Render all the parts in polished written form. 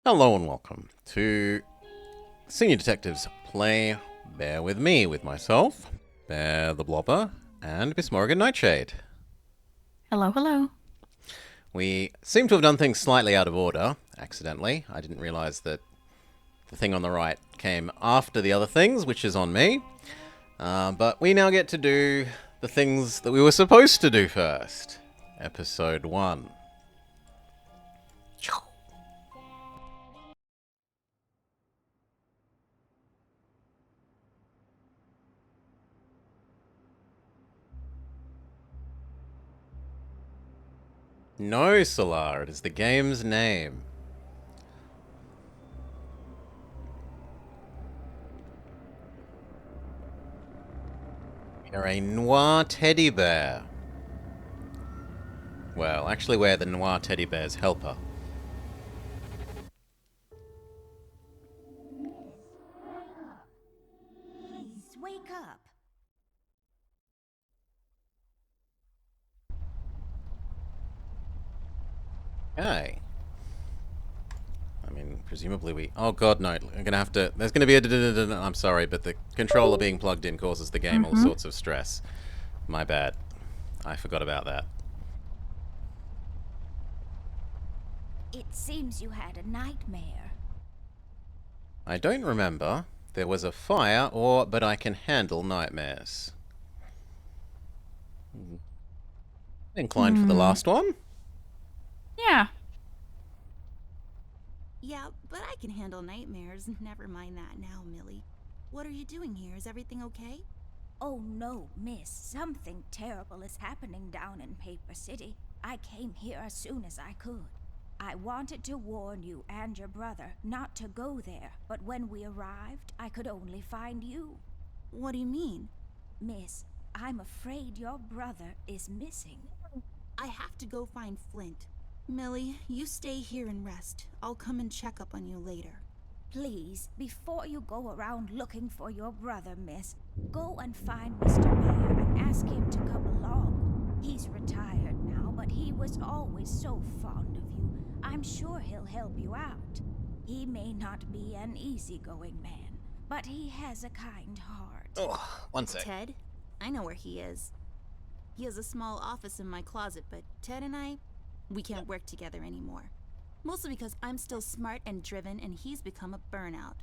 Hello and welcome to Senior Detectives Play Bear With Me, with myself, Bear the Blobber, and Miss Morrigan Nightshade. Hello, hello. We seem to have done things slightly out of order, accidentally. I didn't realise that the thing on the right came after the other things, which is on me. But we now get to do the things that we were supposed to do first. Episode 1. No, Solar, it is the game's name. You're a noir teddy bear. Well, actually, we're the noir teddy bear's helper. Please wake up. Okay. I mean, presumably we... Oh god, no. I'm gonna have to... There's gonna be a... I'm sorry, but the controller being plugged in causes the game all sorts of stress. My bad. I forgot about that. It seems you had a nightmare. I don't remember. There was a fire, but I can handle nightmares. Inclined for the last one? Yeah. Yeah, but I can handle nightmares. Never mind that now, Millie. What are you doing here? Is everything okay? Oh no, miss. Something terrible is happening down in Paper City. I came here as soon as I could. I wanted to warn you and your brother not to go there, but when we arrived, I could only find you. What do you mean? Miss, I'm afraid your brother is missing. I have to go find Flint. Millie, you stay here and rest. I'll come and check up on you later. Please, before you go around looking for your brother, miss, go and find Mr. Mayor and ask him to come along. He's retired now, but he was always so fond of you. I'm sure he'll help you out. He may not be an easygoing man, but he has a kind heart. Oh, one sec. Ted? I know where he is. He has a small office in my closet, but Ted and we can't work together anymore. Mostly because I'm still smart and driven and he's become a burnout.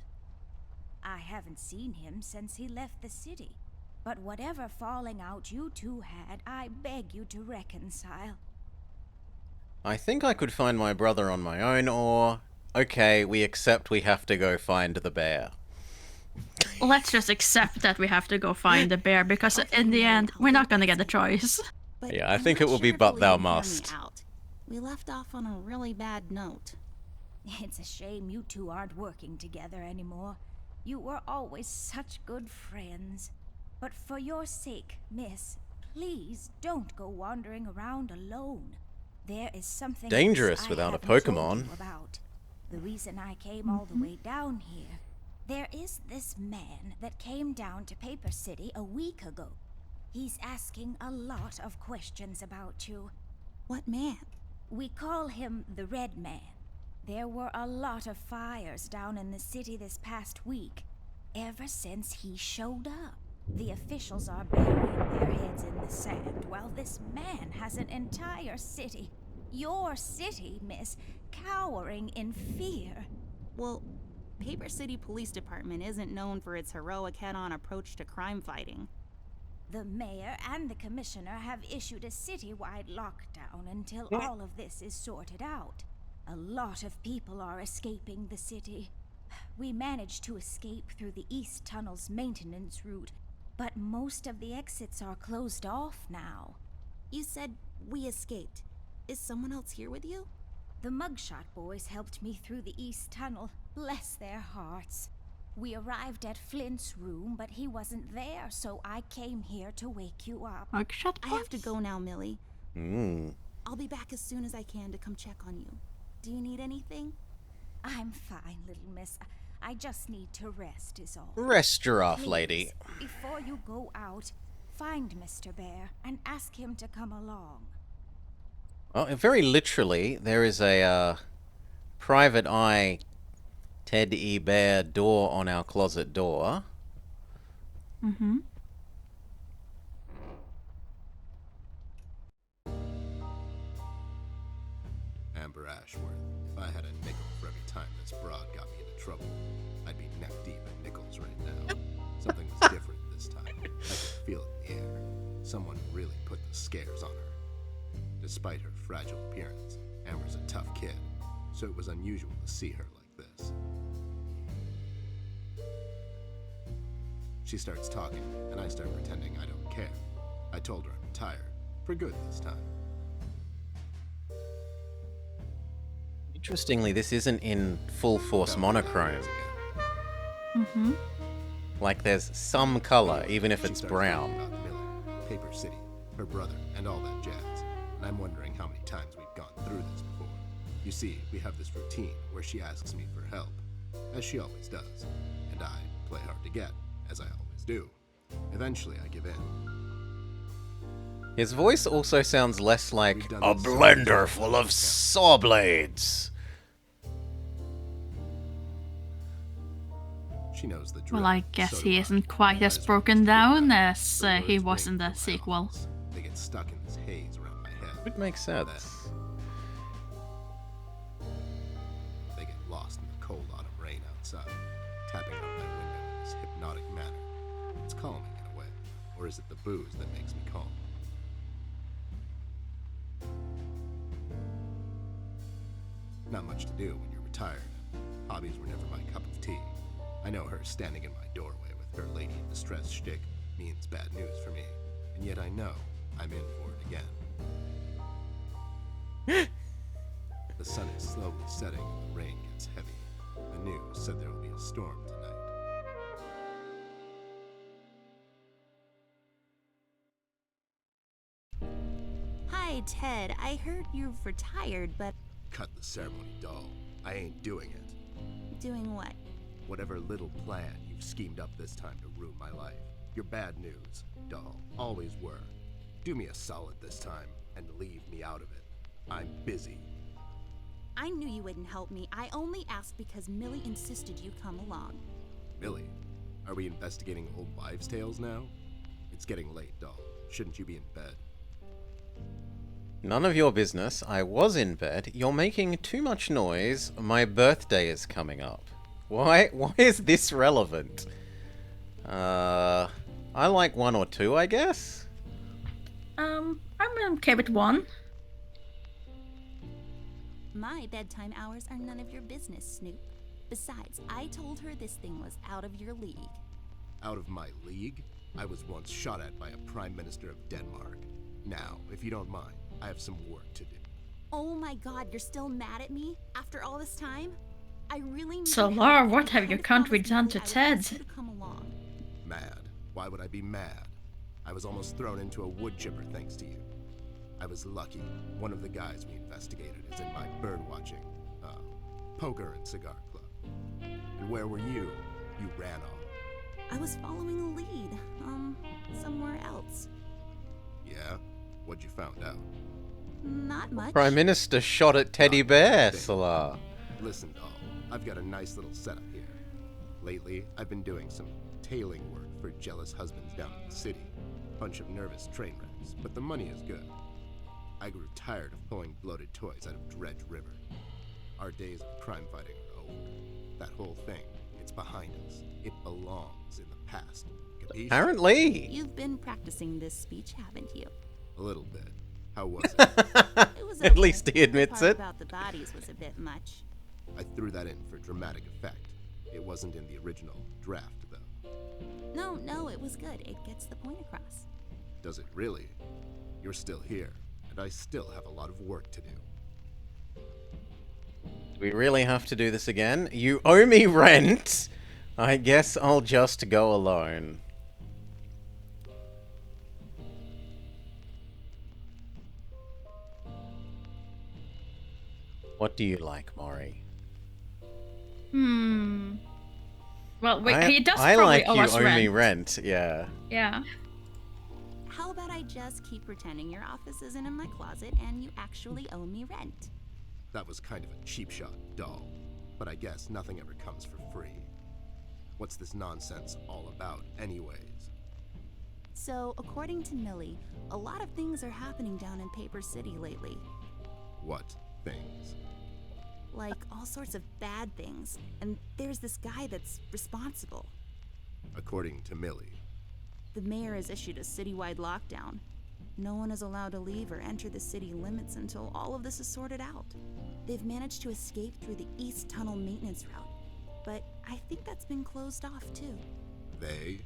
I haven't seen him since he left the city. But whatever falling out you two had, I beg you to reconcile. I think I could find my brother on my own, or... Okay, we accept we have to go find the bear. Let's just accept that we have to go find the bear because in the end, we're not gonna get a choice. But Yeah, I I'm think not it will be sure if but you'll thou even hear me must. out. We left off on a really bad note. It's a shame you two aren't working together anymore. You were always such good friends. But for your sake, miss, please don't go wandering around alone. There is something Dangerous else I without a haven't told Pokemon. you about. The reason I came all the way down here. There is this man that came down to Paper City a week ago. He's asking a lot of questions about you. What man? We call him the Red Man. There were a lot of fires down in the city this past week, ever since he showed up. The officials are burying their heads in the sand, while this man has an entire city, your city, miss, cowering in fear. Well, Paper City Police Department isn't known for its heroic head-on approach to crime fighting. The mayor and the commissioner have issued a citywide lockdown until all of this is sorted out. A lot of people are escaping the city. We managed to escape through the East Tunnel's maintenance route, but most of the exits are closed off now. You said we escaped. Is someone else here with you? The Mugshot boys helped me through the East Tunnel, bless their hearts. We arrived at Flint's room, but he wasn't there, so I came here to wake you up. Like, shut I have to go now, Millie. Hmm. I'll be back as soon as I can to come check on you. Do you need anything? I'm fine, little miss. I just need to rest, is all. Rest giraffe Please, lady. before you go out, find Mr. Bear and ask him to come along. Well, very literally, there is a private eye teddy bear door on our closet door. Mm-hmm. Amber Ashworth, if I had a nickel for every time this broad got me into trouble, I'd be neck deep in nickels right now. Something was different this time. I could feel it in the air. Someone really put the scares on her. Despite her fragile appearance, Amber's a tough kid, so it was unusual to see her like this. She starts talking, and I start pretending I don't care. I told her I'm tired, for good this time. Interestingly, this isn't in full force monochrome. Mm-hmm. Like there's some color, even if She it's starts brown. talking about Miller, Paper City, her brother, and all that jazz. And I'm wondering how many times we've gone through this before. You see, we have this routine where she asks me for help, as she always does, and I play hard to get, as I always do. Eventually, I give in. His voice also sounds less like We've done a this blender several full of times. saw blades. She knows the drill. Well, I guess so he do I. isn't quite Might as as well broken just keep down going. as The he words was in ring the through my sequel. eyes. They get stuck in this haze around my head. It makes sense. They get lost in the cold autumn rain outside, tapping on my window in this hypnotic manner. It's calming in a way. Or is it the booze that makes me calm? Not much to do when you're retired. Hobbies were never my cup of tea. I know her standing in my doorway with her lady in distress shtick means bad news for me, and yet I know I'm in for it again. The sun is slowly setting and the rain gets heavy. The news said there will be a storm tonight. Hi, Ted. I heard you've retired, but Cut the ceremony, doll. I ain't doing it. doing what? Whatever little plan you've schemed up this time to ruin my life. You're bad news, doll. Always were. Do me a solid this time and leave me out of it. I'm busy. I knew you wouldn't help me. I only asked because Millie insisted you come along. Millie, are we investigating old wives' tales now? It's getting late, doll. Shouldn't you be in bed? None of your business. I was in bed. You're making too much noise. My birthday is coming up. Why is this relevant? I like 1 or 2, I guess. I'm okay with 1. My bedtime hours are none of your business, Snoop. Besides, I told her this thing was out of your league. Out of my league? I was once shot at by a prime minister of Denmark. Now, if you don't mind, I have some work to do. Oh my god, you're still mad at me? After all this time? I really need So, your help. Laura, what have I your promised country done Millie to I would Ted? ask you to come along. Mad? Why would I be mad? I was almost thrown into a wood chipper thanks to you. I was lucky. One of the guys we investigated is in my bird-watching, poker and cigar club. And where were you? You ran off. I was following a lead, somewhere else. Yeah? What'd you found out? Not much. Prime Minister shot at Teddy Bear, Salah. Listen, doll, I've got a nice little setup here. Lately, I've been doing some tailing work for jealous husbands down in the city. Bunch of nervous train wrecks, but the money is good. I grew tired of pulling bloated toys out of Dredge River. Our days of crime fighting are over. That whole thing, it's behind us. It belongs in the past. Capiche? Apparently. You've been practicing this speech, haven't you? A little bit. How was it? It was At okay. least he The admits part it. about the bodies was a bit much. I threw that in for dramatic effect. It wasn't in the original draft, though. No, it was good. It gets the point across. Does it really? You're still here, and I still have a lot of work to do. We really have to do this again? You owe me rent. I guess I'll just go alone. What do you like, Maury? Well, wait, I, he does I probably like owe you us owe rent. me rent, yeah. Yeah. How about I just keep pretending your office isn't in my closet and you actually owe me rent? That was kind of a cheap shot, doll. But I guess nothing ever comes for free. What's this nonsense all about, anyways? So, according to Millie, a lot of things are happening down in Paper City lately. What things? Like all sorts of bad things. And there's this guy that's responsible. According to Millie. The mayor has issued a citywide lockdown. No one is allowed to leave or enter the city limits until all of this is sorted out. They've managed to escape through the East Tunnel maintenance route, but I think that's been closed off too. They?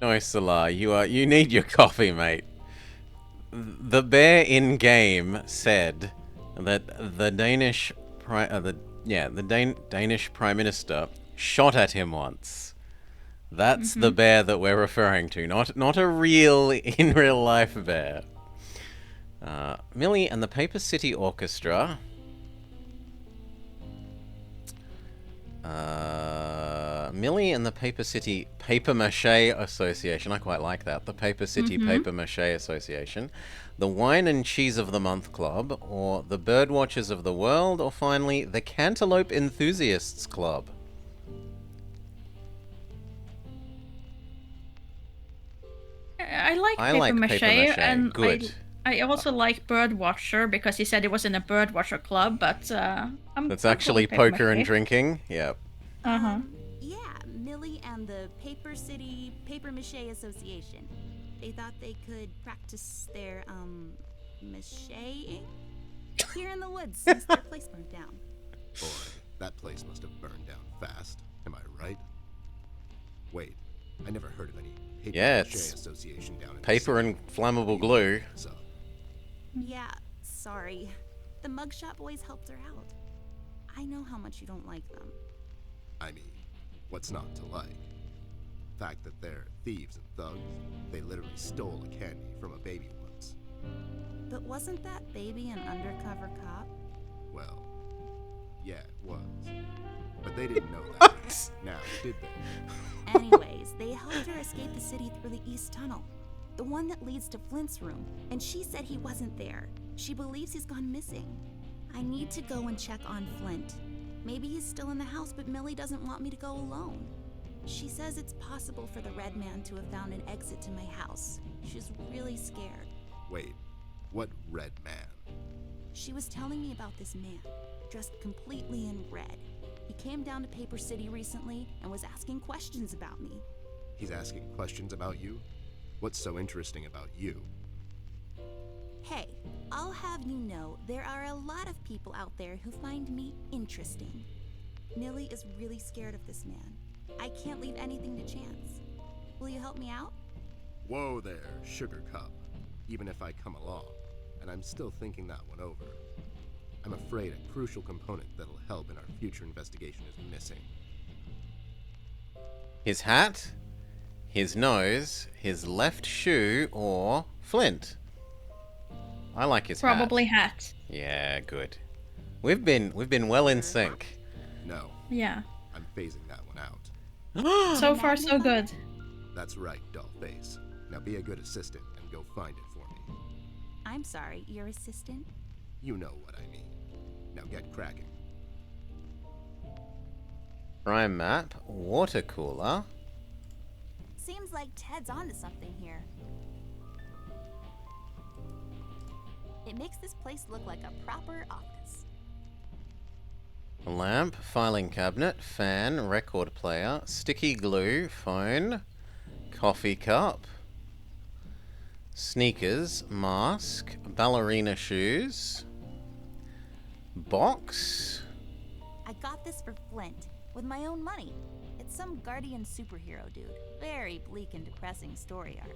No, Salah, you need your coffee, mate. The bear in game said that the Danish Danish Prime Minister shot at him once. That's the bear that we're referring to, not a real in real life bear. Millie and the Paper City Orchestra. Millie and the Paper City Paper Mache Association. I quite like that. The Paper City Paper Mache Association. The Wine and Cheese of the Month Club, or the Birdwatchers of the World, or finally, the Cantaloupe Enthusiasts Club. I like I paper like mache, paper mache. and Good. I also like Birdwatcher because he said it was in a Birdwatcher club, but That's actually poker and drinking. Yep. Yeah, Millie and the Paper City Paper Mache Association. They thought they could practice their, macheing here in the woods since their place burned down. Boy, that place must have burned down fast. Am I right? Wait, I never heard of any Paper Yeah, Mache it's Association down in the Paper city. and flammable glue. So, Yeah, sorry. The mugshot boys helped her out. I know how much you don't like them. I mean, what's not to like? The fact that they're thieves and thugs, they literally stole a candy from a baby once. But wasn't that baby an undercover cop? Well, yeah, it was. But they didn't know that. Now, did they? Anyways, they helped her escape the city through the East Tunnel, the one that leads to Flint's room, and she said he wasn't there. She believes he's gone missing. I need to go and check on Flint. Maybe he's still in the house, but Millie doesn't want me to go alone. She says it's possible for the Red Man to have found an exit to my house. She's really scared. Wait, what red man? She was telling me about this man, dressed completely in red. He came down to Paper City recently and was asking questions about me. He's asking questions about you? What's so interesting about you? Hey, I'll have you know there are a lot of people out there who find me interesting. Millie is really scared of this man. I can't leave anything to chance. Will you help me out? Whoa there, Sugar Cup. Even if I come along, and I'm still thinking that one over. I'm afraid a crucial component that'll help in our future investigation is missing. His hat, his nose, his left shoe, or Flint. I like his hat. Probably hat. Yeah, good. We've been well in sync. No, Yeah. I'm phasing that one out. So far, so good. That's right, Dollface. Now be a good assistant and go find it for me. I'm sorry, your assistant? You know what I mean. Now get cracking. Prime map, water cooler. Seems like Ted's onto something here. It makes this place look like a proper office. A lamp, filing cabinet, fan, record player, sticky glue, phone, coffee cup, sneakers, mask, ballerina shoes, box. I got this for Flint, with my own money. It's some guardian superhero dude. Very bleak and depressing story arc.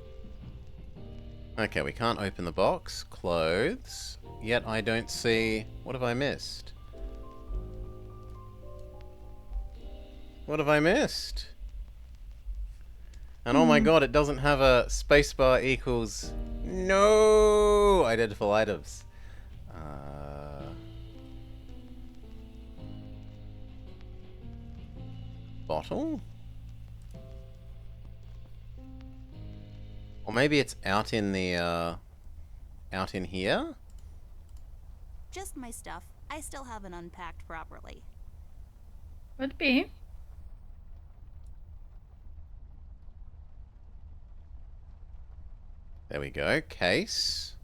Okay, we can't open the box. Clothes. Yet I don't see... What have I missed? What have I missed? And oh my god, it doesn't have a spacebar equals... No! Identifiable items. Bottle? Or maybe it's out in the, out in here? Just my stuff. I still haven't unpacked properly. Would be. There we go. Case.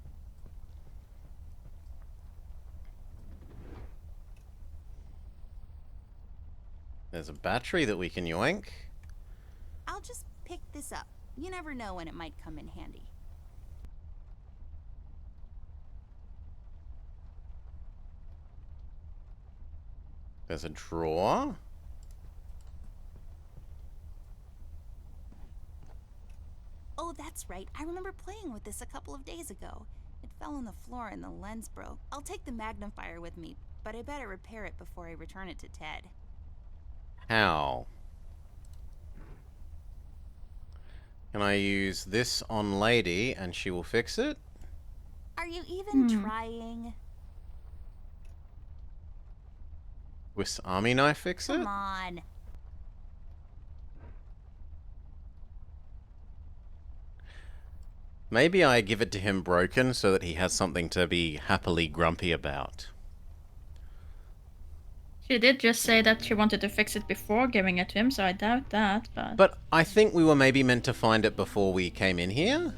There's a battery that we can yoink. I'll just pick this up. You never know when it might come in handy. There's a drawer. Oh, that's right. I remember playing with this a couple of days ago. It fell on the floor and the lens broke. I'll take the magnifier with me, but I better repair it before I return it to Ted. How? Can I use this on Lady and she will fix it? Are you even trying? Swiss Army knife fix it? Come on. Maybe I give it to him broken so that he has something to be happily grumpy about. She did just say that she wanted to fix it before giving it to him, so I doubt that, but... But I think we were maybe meant to find it before we came in here?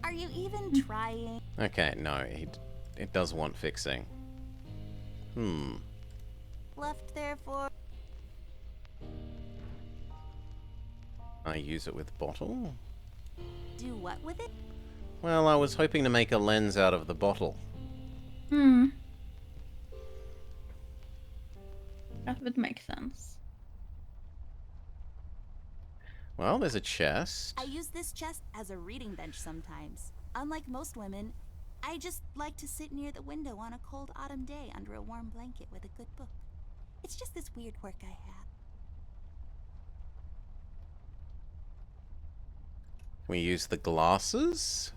Are you even trying? Okay, no, it does want fixing. Left there for... I use it with bottle? Do what with it? Well, I was hoping to make a lens out of the bottle. That would make sense. Well, there's a chest. I use this chest as a reading bench sometimes. Unlike most women, I just like to sit near the window on a cold autumn day under a warm blanket with a good book. It's just this weird quirk I have. We use the glasses.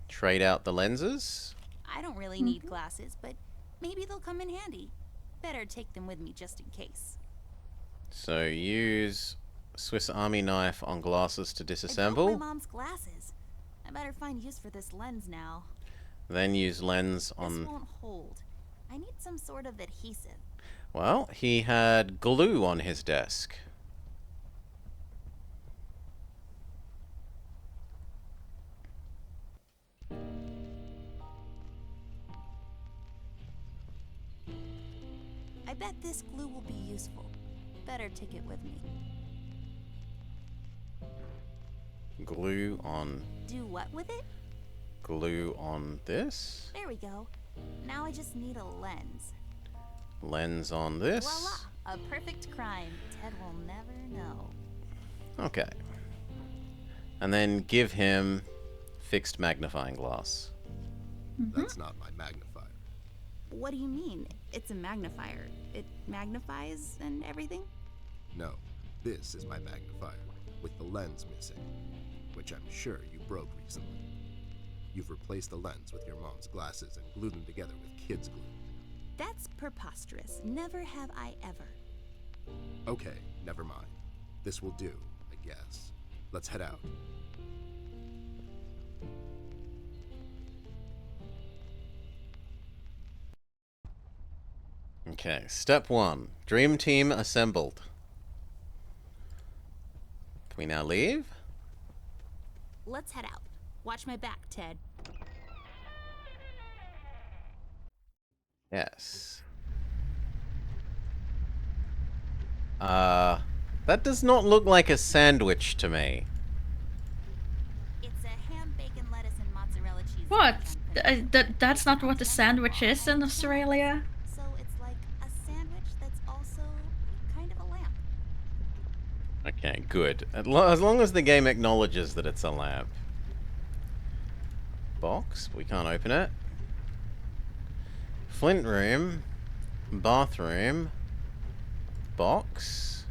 Trade out the lenses. I don't really need glasses, but maybe they'll come in handy. Better take them with me just in case. So use Swiss Army knife on glasses to I broke disassemble. my mom's glasses. I better find use for this lens now. Then use lens This on... won't hold. I need some sort of adhesive. Well, he had glue on his desk. I bet this glue will be useful. Better take it with me. Glue on... Do what with it? Glue on this. There we go. Now I just need a lens. Lens on this. Voila! A perfect crime. Ted will never know. Okay. And then give him fixed magnifying glass. That's not my magnifier. What do you mean? It's a magnifier. It magnifies and everything? No, this is my magnifier, with the lens missing, which I'm sure you broke recently. You've replaced the lens with your mom's glasses and glued them together with kids' glue. That's preposterous. Never have I ever. Okay, never mind. This will do, I guess. Let's head out. Okay, step 1. Dream team assembled. Can we now leave? Let's head out. Watch my back, Ted. Yes. That does not look like a sandwich to me. It's a ham, bacon, lettuce, and mozzarella cheese. What? That's not what the sandwich is in Australia. So it's like a sandwich that's also kind of a lamp. Okay, good. As long as the game acknowledges that it's a lamp. Box? We can't open it. Flint room. Bathroom. Box.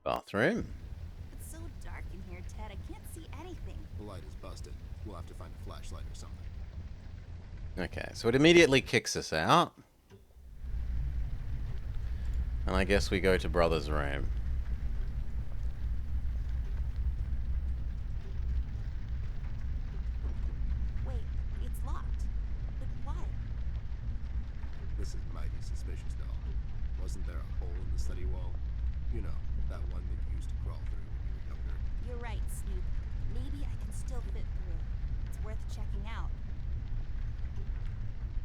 Bathroom. It's so dark in here, Ted. I can't see anything. The light is busted. We'll have to find a flashlight or something. Okay, so it immediately kicks us out. And I guess we go to Brother's room. study wall? You know, that one that you used to crawl through when you were younger. You're right, Snoop. Maybe I can still fit through. It's worth checking out.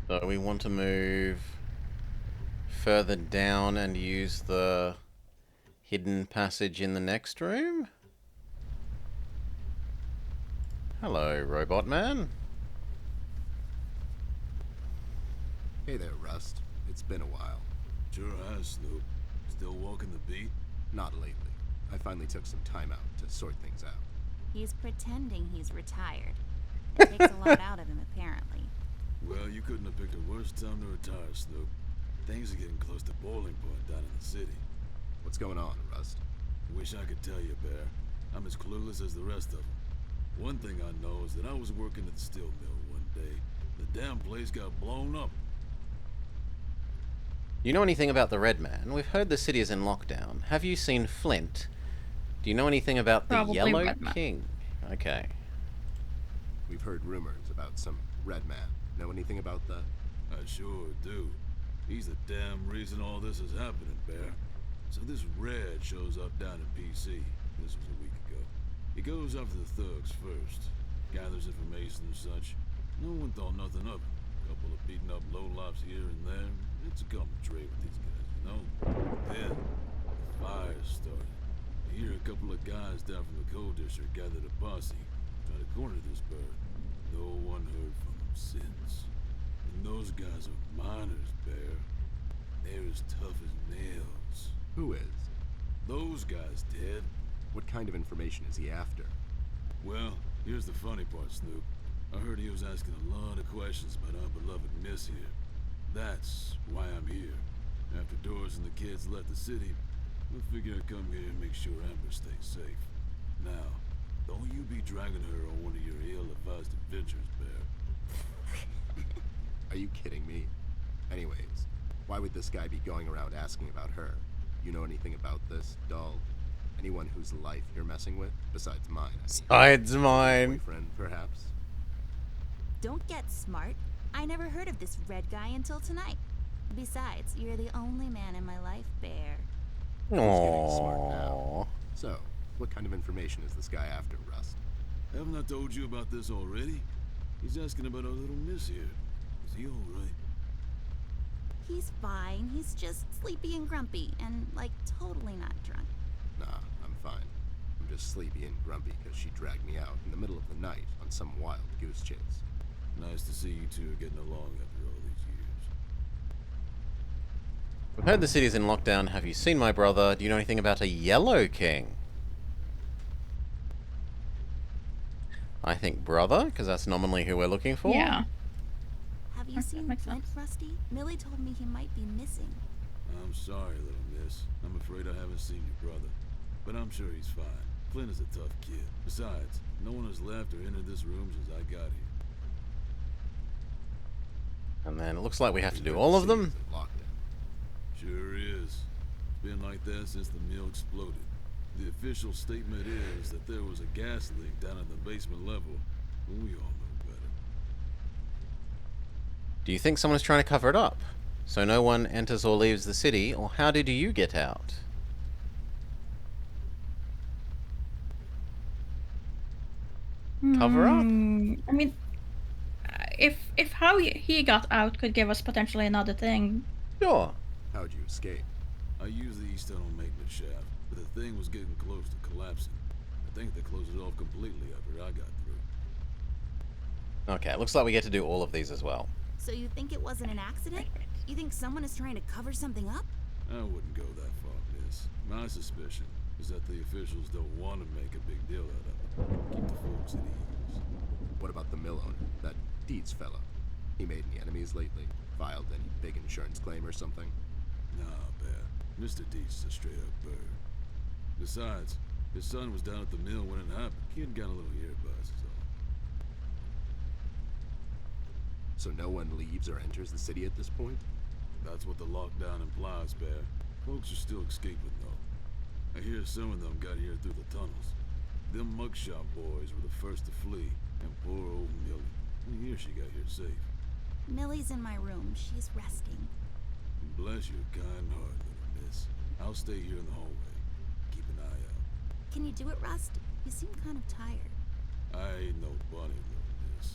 So we want to move further down and use the hidden passage in the next room. Hello, Robot Man. Hey there, Rust. It's been a while. Sure has, Snoop. Still walking the beat? Not lately. I finally took some time out to sort things out. He's pretending he's retired. It takes a lot out of him, apparently. Well, you couldn't have picked a worse time to retire, Snoop. Things are getting close to boiling point down in the city. What's going on, Rust? Wish I could tell you, Bear. I'm as clueless as the rest of them. One thing I know is that I was working at the steel mill one day. The damn place got blown up. You know anything about the Red Man? We've heard the city is in lockdown. Have you seen Flint? Do you know anything about the Probably Yellow Red Man. King? Okay. We've heard rumors about some Red Man. Know anything about that? I sure do. He's the damn reason all this is happening, Bear. So this Red shows up down in PC. This was a week ago. He goes after the thugs first, gathers information and such. No one thought nothing of it. Couple of beaten up lowlifes here and there. It's a common trait with these guys, you know? Then, the fire started. Here, a couple of guys down from the coal district gathered a posse, trying to corner this bird. No one heard from them since. And those guys are miners, Bear. They're as tough as nails. Who is? Those guys dead. What kind of information is he after? Well, here's the funny part, Snoop. I heard he was asking a lot of questions about our beloved Miss here. That's why I'm here. After Doris and the kids left the city, I figured I'd come here and make sure Amber stays safe. Now, don't you be dragging her on one of your ill-advised adventures, Bear. Are you kidding me? Anyways, why would this guy be going around asking about her? You know anything about this, doll? Anyone whose life you're messing with? Besides mine, I mean. Besides mine. Boyfriend, perhaps? Don't get smart. I never heard of this Red guy until tonight. Besides, you're the only man in my life, Bear. getting smart Aww. now. So, what kind of information is this guy after, Rust? Haven't I told you about this already? He's asking about our little Miss here. Is he alright? He's fine. He's just sleepy and grumpy and, like, totally not drunk. Nah, I'm fine. I'm just sleepy and grumpy because she dragged me out in the middle of the night on some wild goose chase. Nice to see you two are getting along after all these years. We've heard the city's in lockdown. Have you seen my brother? Do you know anything about a Yellow King? I think brother, because that's nominally who we're looking for. Yeah. Have you That seen makes Flint, sense. Rusty? Millie told me he might be missing. I'm sorry, little miss. I'm afraid I haven't seen your brother. But I'm sure he's fine. Flint is a tough kid. Besides, no one has left or entered this room since I got here. And then it looks like we have to We do heard all the of city them. is in lockdown. Sure is. It's been like that since the mill exploded. The official statement is that there was a gas leak down at the basement level, but we all know better. Do you think someone's trying to cover it up? So no one enters or leaves the city, or how did you get out? Cover up? I mean, if how he got out could give us potentially another thing. Sure. How'd you escape? I used the East Tunnel maintenance shaft, but the thing was getting close to collapsing. I think they closed it off completely after I got through. Okay, it looks like we get to do all of these as well. So you think it wasn't an accident? You think someone is trying to cover something up? I wouldn't go that far, miss. My suspicion is that the officials don't want to make a big deal out of it. Keep the folks at ease. What about the mill owner, that Dietz fellow? He made any enemies lately? Filed any big insurance claim or something? Nah, Bear. Mr. Deitch is a straight-up bird. Besides, his son was down at the mill when it happened. Kid got a little ear buzz, is all. So no one leaves or enters the city at this point? That's what the lockdown implies, Bear. Folks are still escaping, though. I hear some of them got here through the tunnels. Them mugshot boys were the first to flee, and poor old Millie. I hear she got here safe. Millie's in my room. She's resting. Bless your kind heart, little miss. I'll stay here in the hallway. Keep an eye out. Can you do it, Rust? You seem kind of tired. I ain't no bunny, little miss.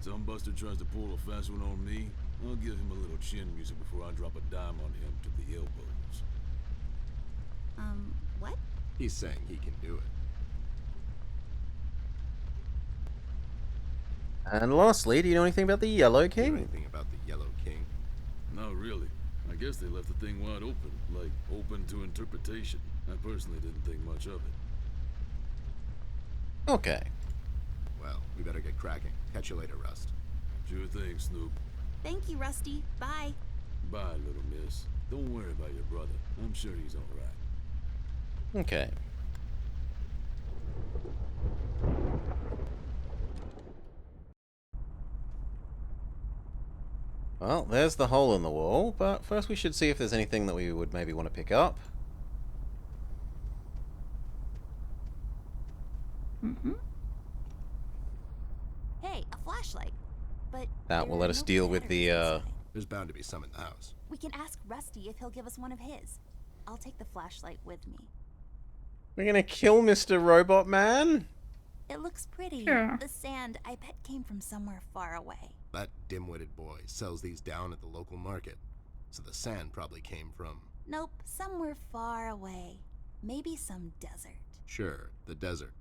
Some buster tries to pull a fast one on me, I'll give him a little chin music before I drop a dime on him to the elbows. What? He's saying he can do it. And lastly, do you know anything about the Yellow Do you know King? anything about the Yellow King? Not really. I guess they left the thing wide open, like open to interpretation. I personally didn't think much of it. Okay. Well, we better get cracking. Catch you later, Rust. Sure thing, Snoop. Thank you, Rusty. Bye. Bye, little miss. Don't worry about your brother. I'm sure he's alright. Okay. Well, there's the hole in the wall, but first we should see if there's anything that we would maybe want to pick up. Hey, a flashlight. But That will let us deal with the, There's bound to be some in the house. We can ask Rusty if he'll give us one of his. I'll take the flashlight with me. We're gonna kill Mr. Robot Man? It looks pretty. Sure. The sand, I bet, came from somewhere far away. That dim-witted boy sells these down at the local market. So the sand probably came from... Nope, somewhere far away. Maybe some desert. Sure, the desert.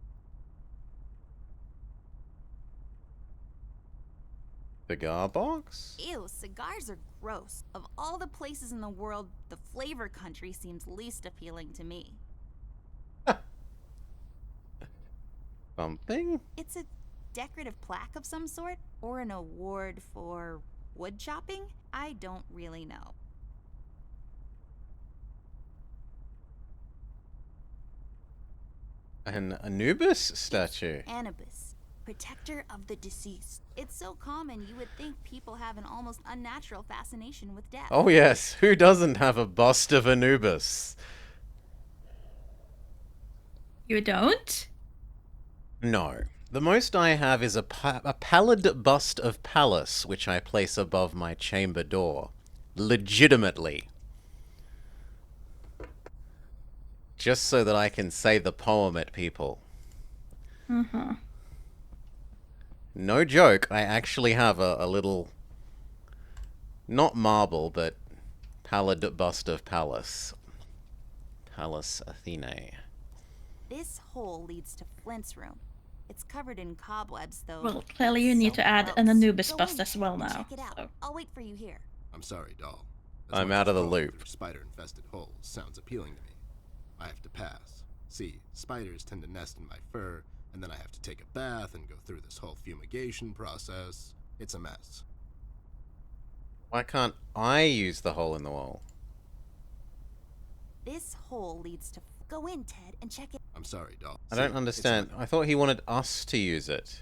Cigar box? Ew, cigars are gross. Of all the places in the world, the flavor country seems least appealing to me. Something? It's a decorative plaque of some sort, or an award for wood chopping? I don't really know. An Anubis statue? Anubis, protector of the deceased. It's so common you would think people have an almost unnatural fascination with death. Oh yes, who doesn't have a bust of Anubis? You don't? No. The most I have is a pallid bust of Pallas, which I place above my chamber door. Legitimately. Just so that I can say the poem at people. No joke, I actually have a little... not marble, but pallid bust of Pallas. Pallas Athenae. This hole leads to Flint's room. It's covered in cobwebs, though. Well, clearly you It's need so to add an gross. Anubis Go bust in as well and now. Check it out. so. I'll wait for you here. I'm sorry, doll. I'm out of the loop. Spider-infested holes sounds appealing to me. I have to pass. See, spiders tend to nest in my fur, and then I have to take a bath and go through this whole fumigation process. It's a mess. Why can't I use the hole in the wall? This hole leads to... Go in, Ted, and check it. I'm sorry, doll. I See, don't it's understand. nothing. I thought he wanted us to use it.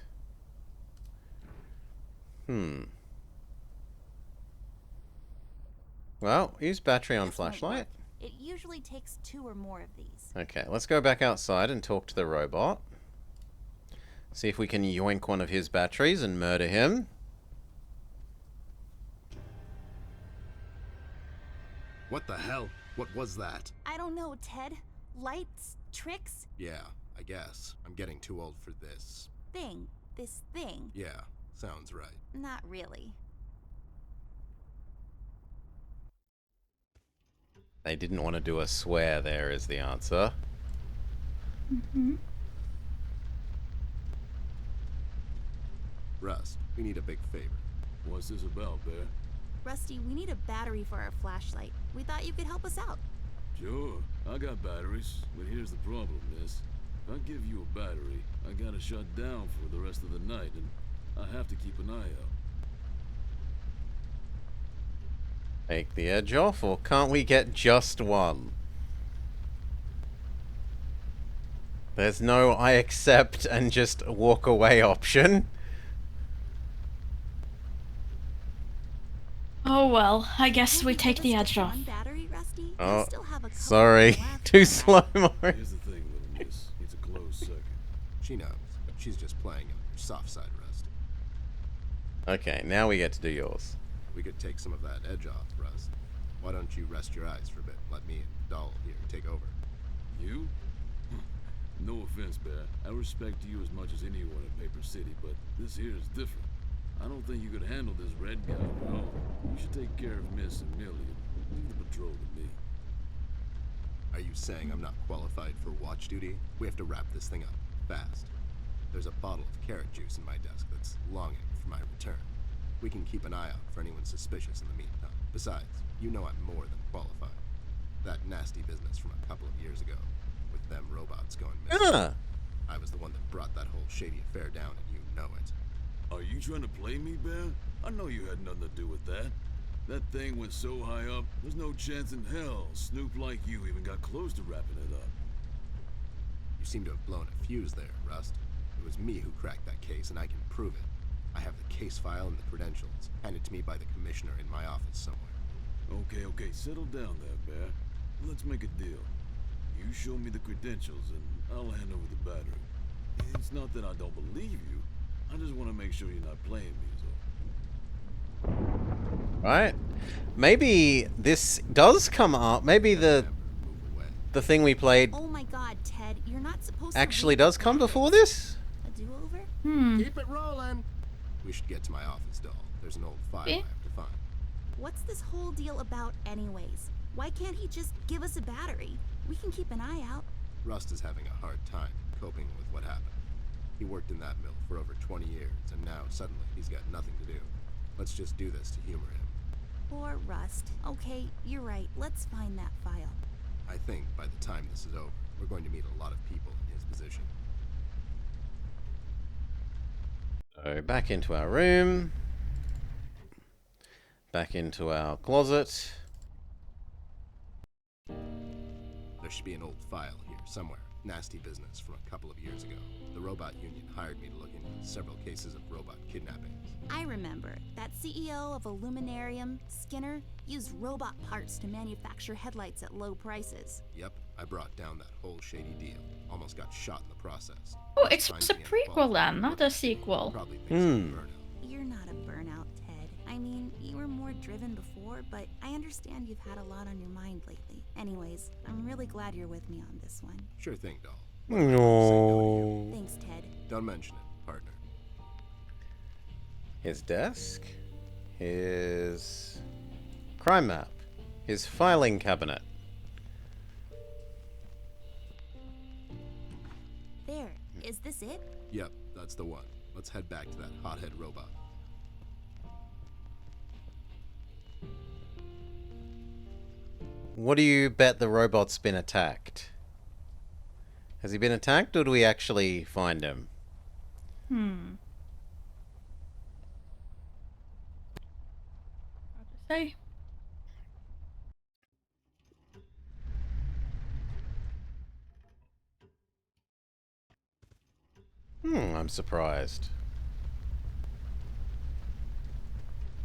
Well, use battery on This won't flashlight. work. It usually takes 2 or more of these. Okay, let's go back outside and talk to the robot. See if we can yoink one of his batteries and murder him. What the hell? What was that? I don't know, Ted. Lights? Tricks? Yeah, I guess. I'm getting too old for this. Thing. This thing. Yeah, sounds right. Not really. They didn't want to do a swear there is the answer. Rust, we need a big favor. What's this about, Bear? Rusty, we need a battery for our flashlight. We thought you could help us out. Sure, I got batteries, but here's the problem, miss. If I give you a battery, I gotta shut down for the rest of the night, and I have to keep an eye out. Take the edge off, or can't we get just one? There's no I accept and just walk away option. Oh well, I guess Can't we you take give the us edge just off. one battery, Rusty? We Oh, still have a couple sorry. left. Too slow mo. Here's the thing, little miss. It's a close second. She knows. She's just playing on your soft side, Rust. Okay, now we get to do yours. We could take some of that edge off, Rust. Why don't you rest your eyes for a bit? Let me and Dahl here take over. You? No offense, Bear. I respect you as much as anyone in Paper City, but this here is different. I don't think you could handle this red guy on your own. You should take care of Miss and Millie and leave the patrol to me. Are you saying I'm not qualified for watch duty? We have to wrap this thing up, fast. There's a bottle of carrot juice in my desk that's longing for my return. We can keep an eye out for anyone suspicious in the meantime. Besides, you know I'm more than qualified. That nasty business from a couple of years ago, with them robots going missing. I was the one that brought that whole shady affair down, and you know it. Are you trying to play me, Bear? I know you had nothing to do with that. That thing went so high up, there's no chance in hell Snoop like you even got close to wrapping it up. You seem to have blown a fuse there, Rust. It was me who cracked that case, and I can prove it. I have the case file and the credentials, handed to me by the commissioner in my office somewhere. Okay, settle down there, Bear. Let's make a deal. You show me the credentials, and I'll hand over the battery. It's not that I don't believe you. I just want to make sure you're not playing me, so. Right. Maybe this does come up. Maybe the Move away. thing we played Oh my god, Ted, you're not supposed to actually read does come before this? A do-over? Keep it rolling. We should get to my office, Dahl. There's an old file I have to find. What's this whole deal about anyways? Why can't he just give us a battery? We can keep an eye out. Rust is having a hard time coping with what happened. He worked in that mill for over 20 years, and now suddenly he's got nothing to do. Let's just do this to humor him. Poor Rust. Okay, you're right. Let's find that file. I think by the time this is over, we're going to meet a lot of people in his position. So back into our room. Back into our closet. There should be an old file here somewhere. Nasty business from a couple of years ago. The robot union hired me to look into several cases of robot kidnappings. I remember. That CEO of Illuminarium, Skinner, used robot parts to manufacture headlights at low prices. Yep, I brought down that whole shady deal. Almost got shot in the process. Oh, it's Finds a me prequel then, not a sequel. Probably thinks I'm a burnout. You're not a burnout, Ted. I mean, you were more driven before, but I understand you've had a lot on your mind lately. Anyways, I'm really glad you're with me on this one. Sure thing, Dahl. No. Thanks, Ted. Don't mention it, partner. His desk. His crime map. His filing cabinet. There. Is this it? Yep, that's the one. Let's head back to that hothead robot. What do you bet the robot's been attacked? Has he been attacked, or do we actually find him? Hard to say. I'm surprised.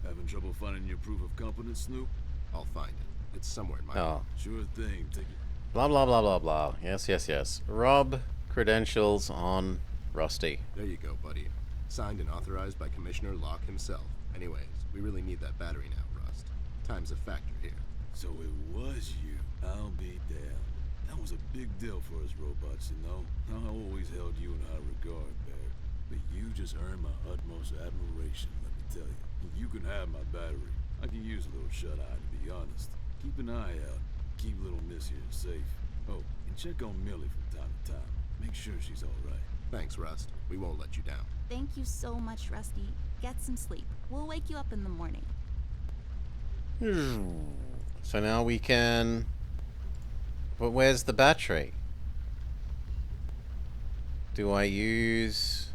Having trouble finding your proof of competence, Snoop? I'll find it. It's somewhere in my Oh. Sure thing. Take it. Blah, blah, blah, blah, blah. Yes, yes, yes. Rob credentials on Rusty. There you go, buddy. Signed and authorized by Commissioner Locke himself. Anyways, we really need that battery now, Rust. Time's a factor here. So it was you. I'll be damned. That was a big deal for us robots, you know? I always held you in high regard, Bear. But you just earned my utmost admiration, let me tell you. You can have my battery. I can use a little shut-eye, to be honest. Keep an eye out. Keep little Miss here safe. Oh, and check on Millie from time to time. Make sure she's all right. Thanks, Rust. We won't let you down. Thank you so much, Rusty. Get some sleep. We'll wake you up in the morning. So now we can... But where's the battery? Do I use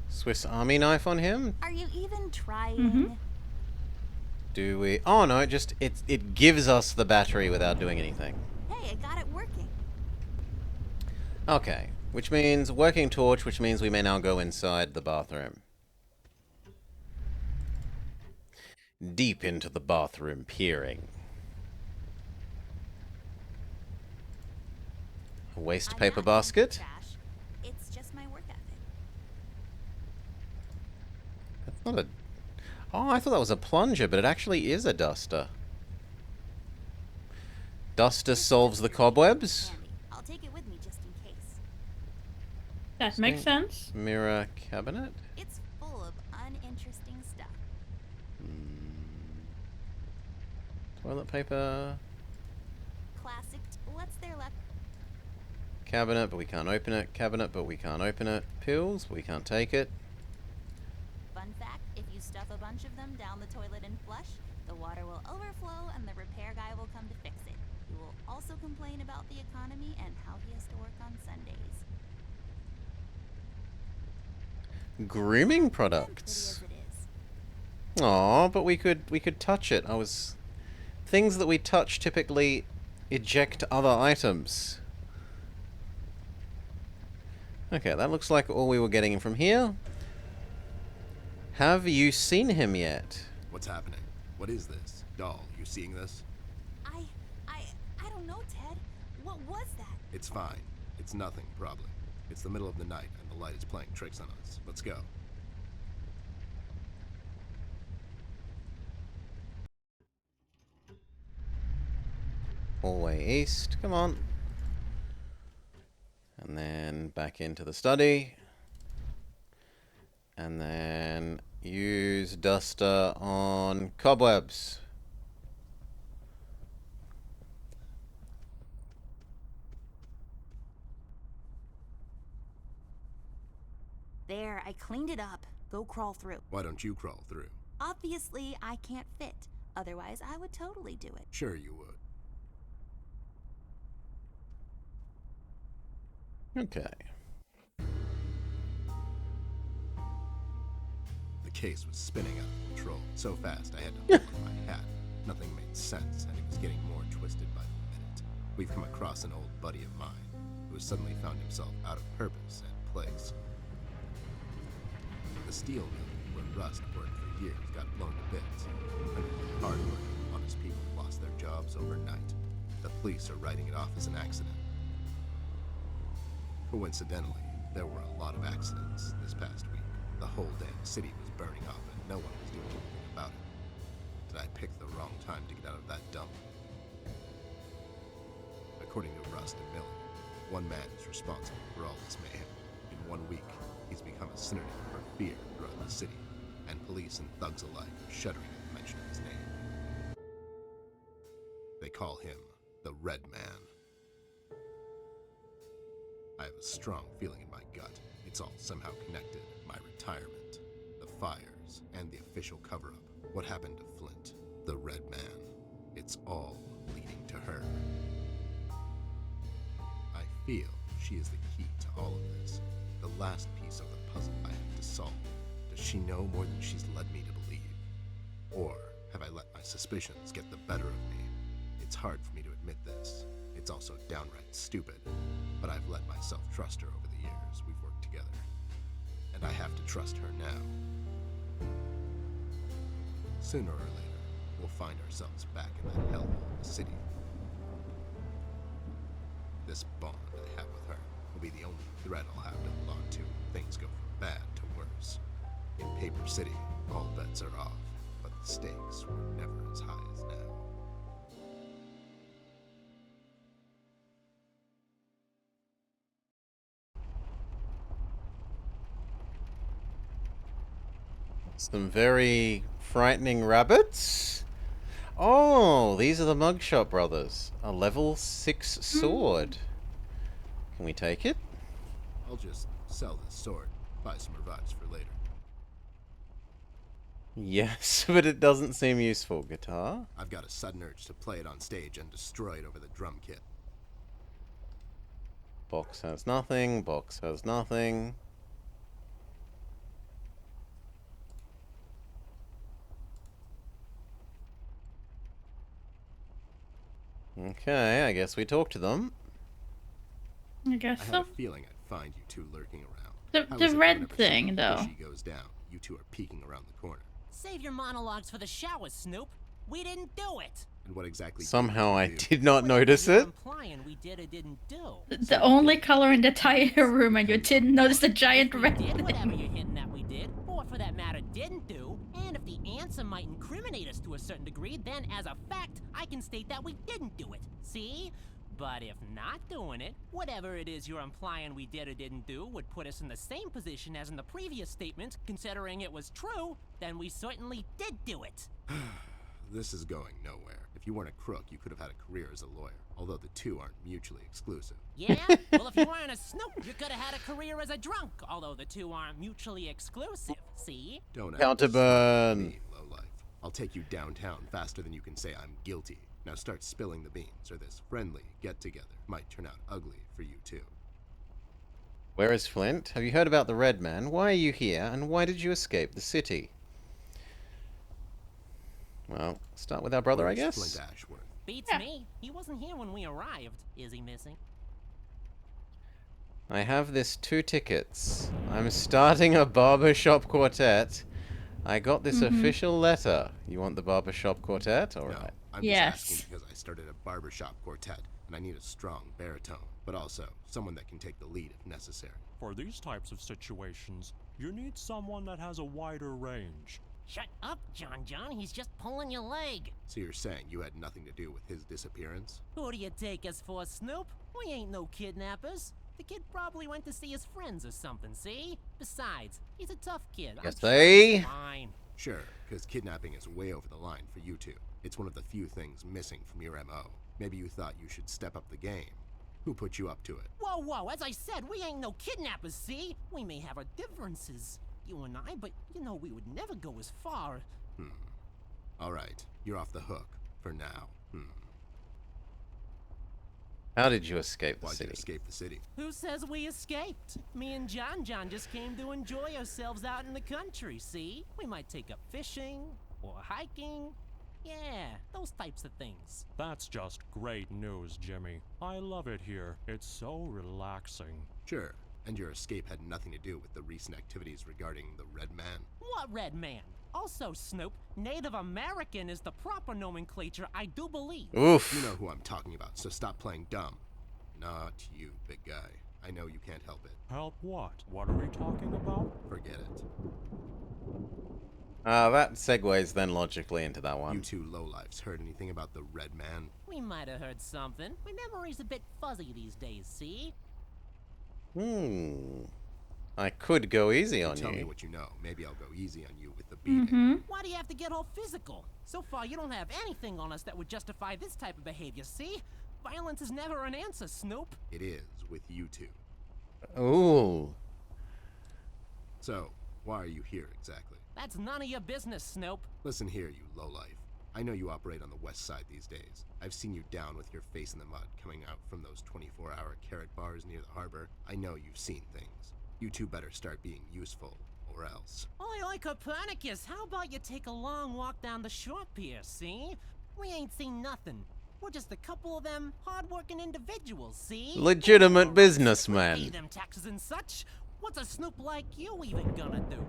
Swiss Army knife on him? Are you even trying? Do we... Oh no, it gives us the battery without doing anything. Hey, I got it working. Okay, which means working torch, which means we may now go inside the bathroom. Deep into the bathroom, peering. A waste I'm paper not basket. trash. It's just my work ethic. That's not a... Oh, I thought that was a plunger, but it actually is a duster. Duster solves the cobwebs. Handy. I'll take it with me just in case. That makes sense. Mirror cabinet. It's full of uninteresting stuff. Toilet paper. Classic. What's there left? Cabinet, but we can't open it. Cabinet, but we can't open it. Pills, but we can't take it. Fun fact, if you stuff a bunch of them down the toilet and flush, the water will overflow and the repair guy will come to fix it. He will also complain about the economy and how he has to work on Sundays. Grooming Pretty products. as it is. Aw, but we could touch it. Things that we touch typically eject other items. Okay, that looks like all we were getting from here. Have you seen him yet? What's happening? What is this? Doll, you seeing this? I don't know, Ted. What was that? It's fine. It's nothing, probably. It's the middle of the night, and the light is playing tricks on us. Let's go. Hallway east. Come on. And then back into the study. And then use duster on cobwebs. There, I cleaned it up. Go crawl through. Why don't you crawl through? Obviously, I can't fit. Otherwise, I would totally do it. Sure you would. Okay. The case was spinning out of control. So fast I had to hold on my hat. Nothing made sense, and it was getting more twisted by the minute. We've come across an old buddy of mine who has suddenly found himself out of purpose and place. The steel mill, where Rust worked for years, got blown to bits. Hundreds of hard-working, honest people lost their jobs overnight. The police are writing it off as an accident. Coincidentally, there were a lot of accidents this past week. The whole damn city was burning up and no one was doing anything about it. Did I pick the wrong time to get out of that dump? According to Rust and Miller, one man is responsible for all this mayhem. In 1 week, he's become a synonym for fear throughout the city, and police and thugs alike are shuddering at the mention of his name. They call him the Red Man. I have a strong feeling in my gut. It's all somehow connected. My retirement, the fires, and the official cover-up. What happened to Flint, the Red Man? It's all leading to her. I feel she is the key to all of this. The last piece of the puzzle I have to solve. Does she know more than she's led me to believe? Or have I let my suspicions get the better of me? It's hard for me to admit this. It's also downright stupid. But I've let myself trust her over the years we've worked together. And I have to trust her now. Sooner or later, we'll find ourselves back in that hellhole of the city. This bond I have with her will be the only thread I'll have to hold on to when things go from bad to worse. In Paper City, all bets are off, but the stakes were never as high as now. Some very frightening rabbits. Oh, these are the Mugshot brothers. A level 6 sword. Can we take it? I'll just sell this sword, buy some revives for later. Yes, but it doesn't seem useful. Guitar? I've got a sudden urge to play it on stage and destroy it over the drum kit. Box has nothing. Box has nothing. Okay, I guess we talk to them. I guess I had so. a feeling I'd find you two lurking around. The- How the is it red whenever thing, something though. fishy goes down, you two are peeking around the corner. Save your monologues for the shower, Snoop. We didn't do it. And what exactly? Somehow I did you do? did not Whatever notice you're it. implying we did or didn't do. The only color in the entire room, and you didn't notice the giant We red did whatever thing. you're hinting that we did, or for that matter, didn't do. And if the answer might incriminate us to a certain degree, then as a fact, I can state that we didn't do it. See? But if not doing it, whatever it is you're implying we did or didn't do would put us in the same position as in the previous statement, considering it was true, then we certainly did do it. This is going nowhere. If you weren't a crook, you could have had a career as a lawyer, although the two aren't mutually exclusive. Yeah? Well, if you weren't a snoop, you could have had a career as a drunk, although the two aren't mutually exclusive. See? Don't Counterburn. Me, lowlife. I'll take you downtown faster than you can say I'm guilty. Now start spilling the beans, or this friendly get-together might turn out ugly for you too. Where is Flint? Have you heard about the Red Man? Why are you here, and why did you escape the city? Well, start with our brother, I Where's guess. Flint Ashworth. Beats me. He wasn't here when we arrived. Is he missing? I have this 2 tickets. I'm starting a barbershop quartet. I got this official letter. You want the barbershop quartet? All No, right. I'm Yes. just asking because I started a barbershop quartet, and I need a strong baritone, but also someone that can take the lead if necessary. For these types of situations, you need someone that has a wider range. Shut up, John. He's just pulling your leg. So you're saying you had nothing to do with his disappearance? Who do you take us for, Snoop? We ain't no kidnappers. The kid probably went to see his friends or something, see? Besides, he's a tough kid. I'm Yes, sure they- he's fine. Sure, because kidnapping is way over the line for you two. It's one of the few things missing from your MO. Maybe you thought you should step up the game. Who put you up to it? Whoa, as I said, we ain't no kidnappers, see? We may have our differences, you and I, but you know we would never go as far. All right, you're off the hook for now. How did you escape the Why'd you city? escape the city? Who says we escaped? Me and John just came to enjoy ourselves out in the country, see? We might take up fishing or hiking. Yeah, those types of things. That's just great news, Jimmy. I love it here. It's so relaxing. Sure, and your escape had nothing to do with the recent activities regarding the Red Man. What Red Man? Also, Snoop, Native American is the proper nomenclature, I do believe. Oof. You know who I'm talking about, so stop playing dumb. Not you, big guy. I know you can't help it. Help what? What are we talking about? Forget it. That segues then logically into that You one. two lowlifes heard anything about the Red Man? We might have heard something. My memory's a bit fuzzy these days, see? I could go easy on Tell me you. what you know. Maybe I'll go easy on you with the beating. Why do you have to get all physical? So far, you don't have anything on us that would justify this type of behavior, see? Violence is never an answer, Snoop. It is with you two. Ooh. So, why are you here exactly? That's none of your business, Snoop. Listen here, you lowlife. I know you operate on the west side these days. I've seen you down with your face in the mud coming out from those 24-hour carrot bars near the harbor. I know you've seen things. You two better start being useful, or else. Oi, Copernicus, how about you take a long walk down the shore pier, see? We ain't seen nothing. We're just a couple of them hard-working individuals, see? Legitimate Pay businessman. them taxes and such. What's a Snoop like you even gonna do?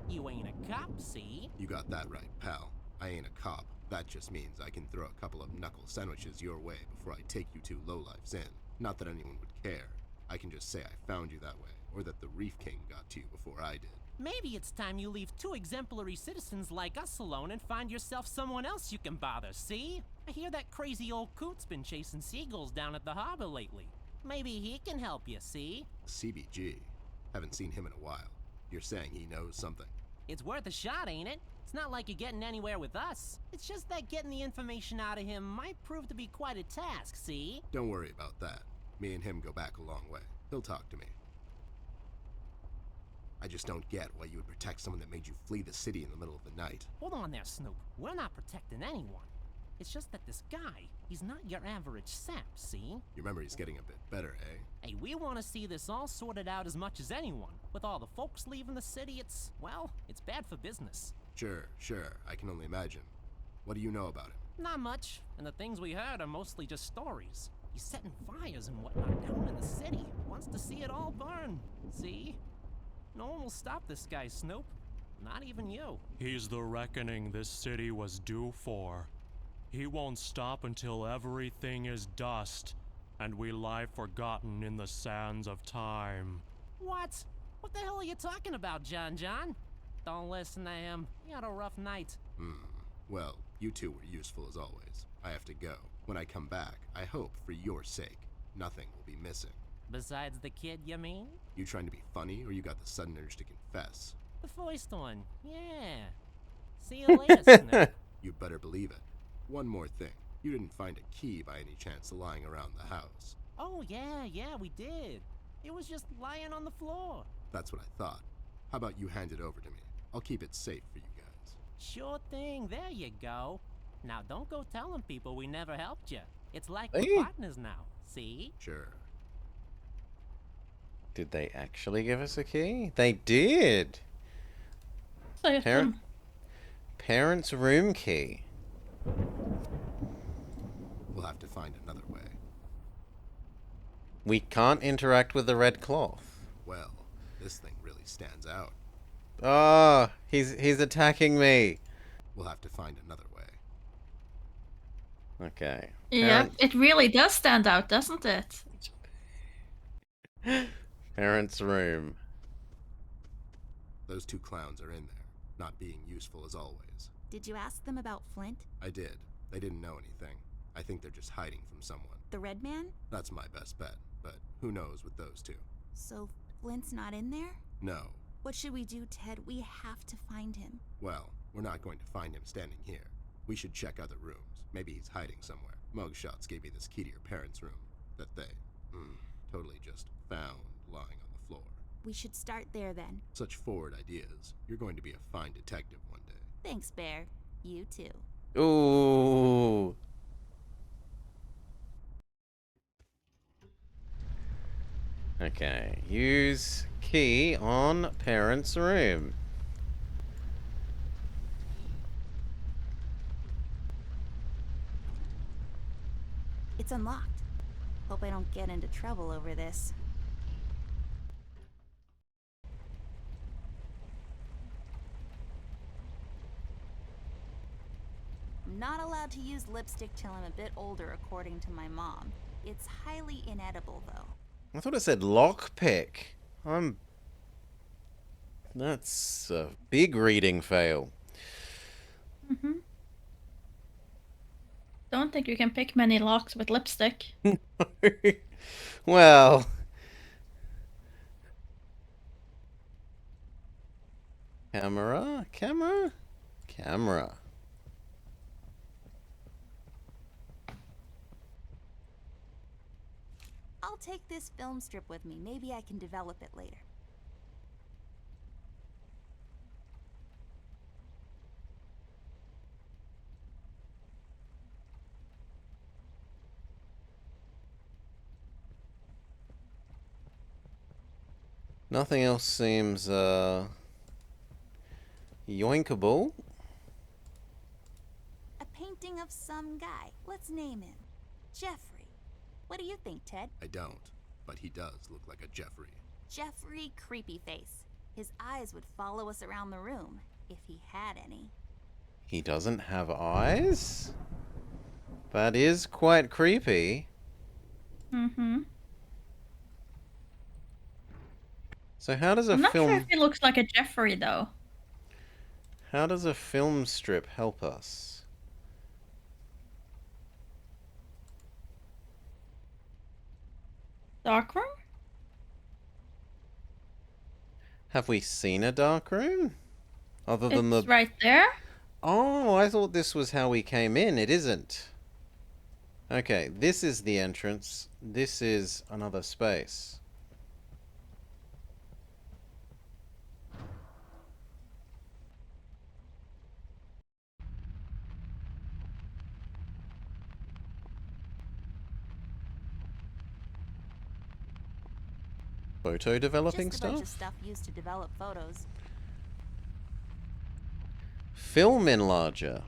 You ain't a cop, see? You got that right, pal. I ain't a cop. That just means I can throw a couple of knuckle sandwiches your way before I take you two lowlifes in. Not that anyone would care. I can just say I found you that way, or that the Reef King got to you before I did. Maybe it's time you leave 2 exemplary citizens like us alone and find yourself someone else you can bother, see? I hear that crazy old coot's been chasing seagulls down at the harbor lately. Maybe he can help you, see? CBG. Haven't seen him in a while. You're saying he knows something. It's worth a shot, ain't it? It's not like you're getting anywhere with us. It's just that getting the information out of him might prove to be quite a task, see? Don't worry about that. Me and him go back a long way. He'll talk to me. I just don't get why you would protect someone that made you flee the city in the middle of the night. Hold on there, Snoop. We're not protecting anyone. It's just that this guy, he's not your average sap, see? Your memory's getting a bit better, eh? Hey, we want to see this all sorted out as much as anyone. With all the folks leaving the city, it's bad for business. Sure. I can only imagine. What do you know about him? Not much, and the things we heard are mostly just stories. He's setting fires and whatnot down in the city. Wants to see it all burn. See? No one will stop this guy, Snoop. Not even you. He's the reckoning this city was due for. He won't stop until everything is dust, and we lie forgotten in the sands of time. What? What the hell are you talking about, John? don't listen to him. He had a rough night. Well, you two were useful as always. I have to go. When I come back, I hope, for your sake, nothing will be missing. Besides the kid, you mean? You trying to be funny, or you got the sudden urge to confess? The first one, yeah. See you later, Snip. You better believe it. One more thing. You didn't find a key by any chance lying around the house. Oh, yeah, we did. It was just lying on the floor. That's what I thought. How about you hand it over to me? I'll keep it safe for you guys. Sure thing, there you go. Now don't go telling people we never helped you. It's like Hey. we're partners now, see? Sure. Did they actually give us a key? They did. So, Parent, parents' room key. We'll have to find another way. We can't interact with the red cloth. Well, this thing really stands out. Oh, he's attacking me. We'll have to find another way. Okay. yeah, it really does stand out, doesn't it? Parents' room. Those two clowns are in there, not being useful as always. Did you ask them about Flint? I did. They didn't know anything. I think they're just hiding from someone. The Red Man? That's my best bet, but who knows with those two? So Flint's not in there? No. What should we do, Ted? We have to find him. Well, we're not going to find him standing here. We should check other rooms. Maybe he's hiding somewhere. Mugshots gave me this key to your parents' room that they, totally just found lying on the floor. We should start there then. Such forward ideas. You're going to be a fine detective one day. Thanks, Bear. You too. Ooh. Okay. Use key on parents' room. It's unlocked. Hope I don't get into trouble over this. I'm not allowed to use lipstick till I'm a bit older, according to my mom. It's highly inedible, though. I thought it said lockpick. That's a big reading fail. Don't think you can pick many locks with lipstick. Well. Camera? I'll take this film strip with me. Maybe I can develop it later. Nothing else seems, yoinkable. A painting of some guy. Let's name him. Jeffrey. What do you think, Ted? I don't, but he does look like a Jeffrey. Jeffrey Creepyface. His eyes would follow us around the room, if he had any. He doesn't have eyes? That is quite creepy. So how does a I'm not film... sure if he looks like a Jeffrey, though. How does a film strip help us? Darkroom? Have we seen a dark room? Other than It's the... right there. Oh, I thought this was how we came in. It isn't. Okay, this is the entrance. This is another space. Photo developing Just a bunch stuff? of stuff used to develop photos. Film enlarger.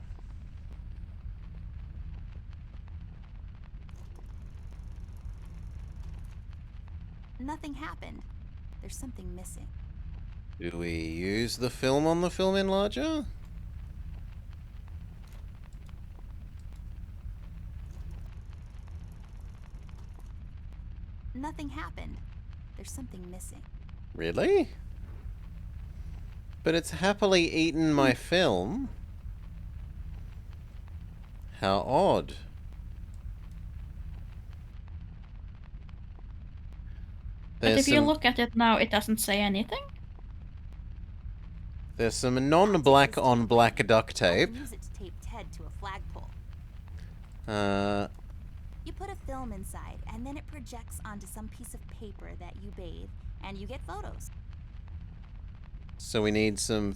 Nothing happened. There's something missing. Do we use the film on the film enlarger? Nothing happened. There's something missing. Really? But it's happily eaten my film. How odd. But There's if you some, look at it now, it doesn't say anything. there's some non-black on black duct tape. Use it to tape Ted to a flagpole. Uh, You put a film inside, and then it projects onto some piece of paper that you bathe, and you get photos. so we need some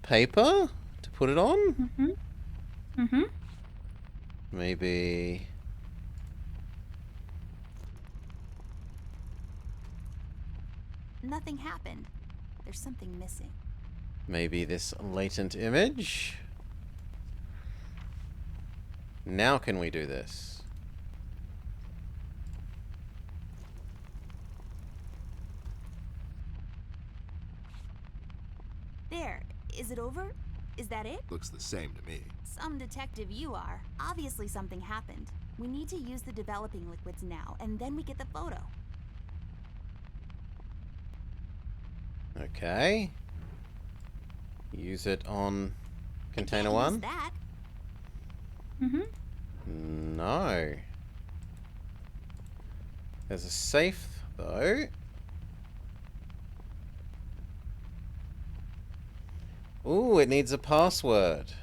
paper to put it on? Mm-hmm. Mm-hmm. Maybe... Nothing happened. There's something missing. Maybe this latent image? Now can we do this? There. Is it over? Is that it? Looks the same to me. Some detective you are. Obviously something happened. We need to use the developing liquids now, and then we get the photo. Okay. Use it on container Can't use one? that. Mm-hmm. No. There's a safe, though. Ooh, it needs a password.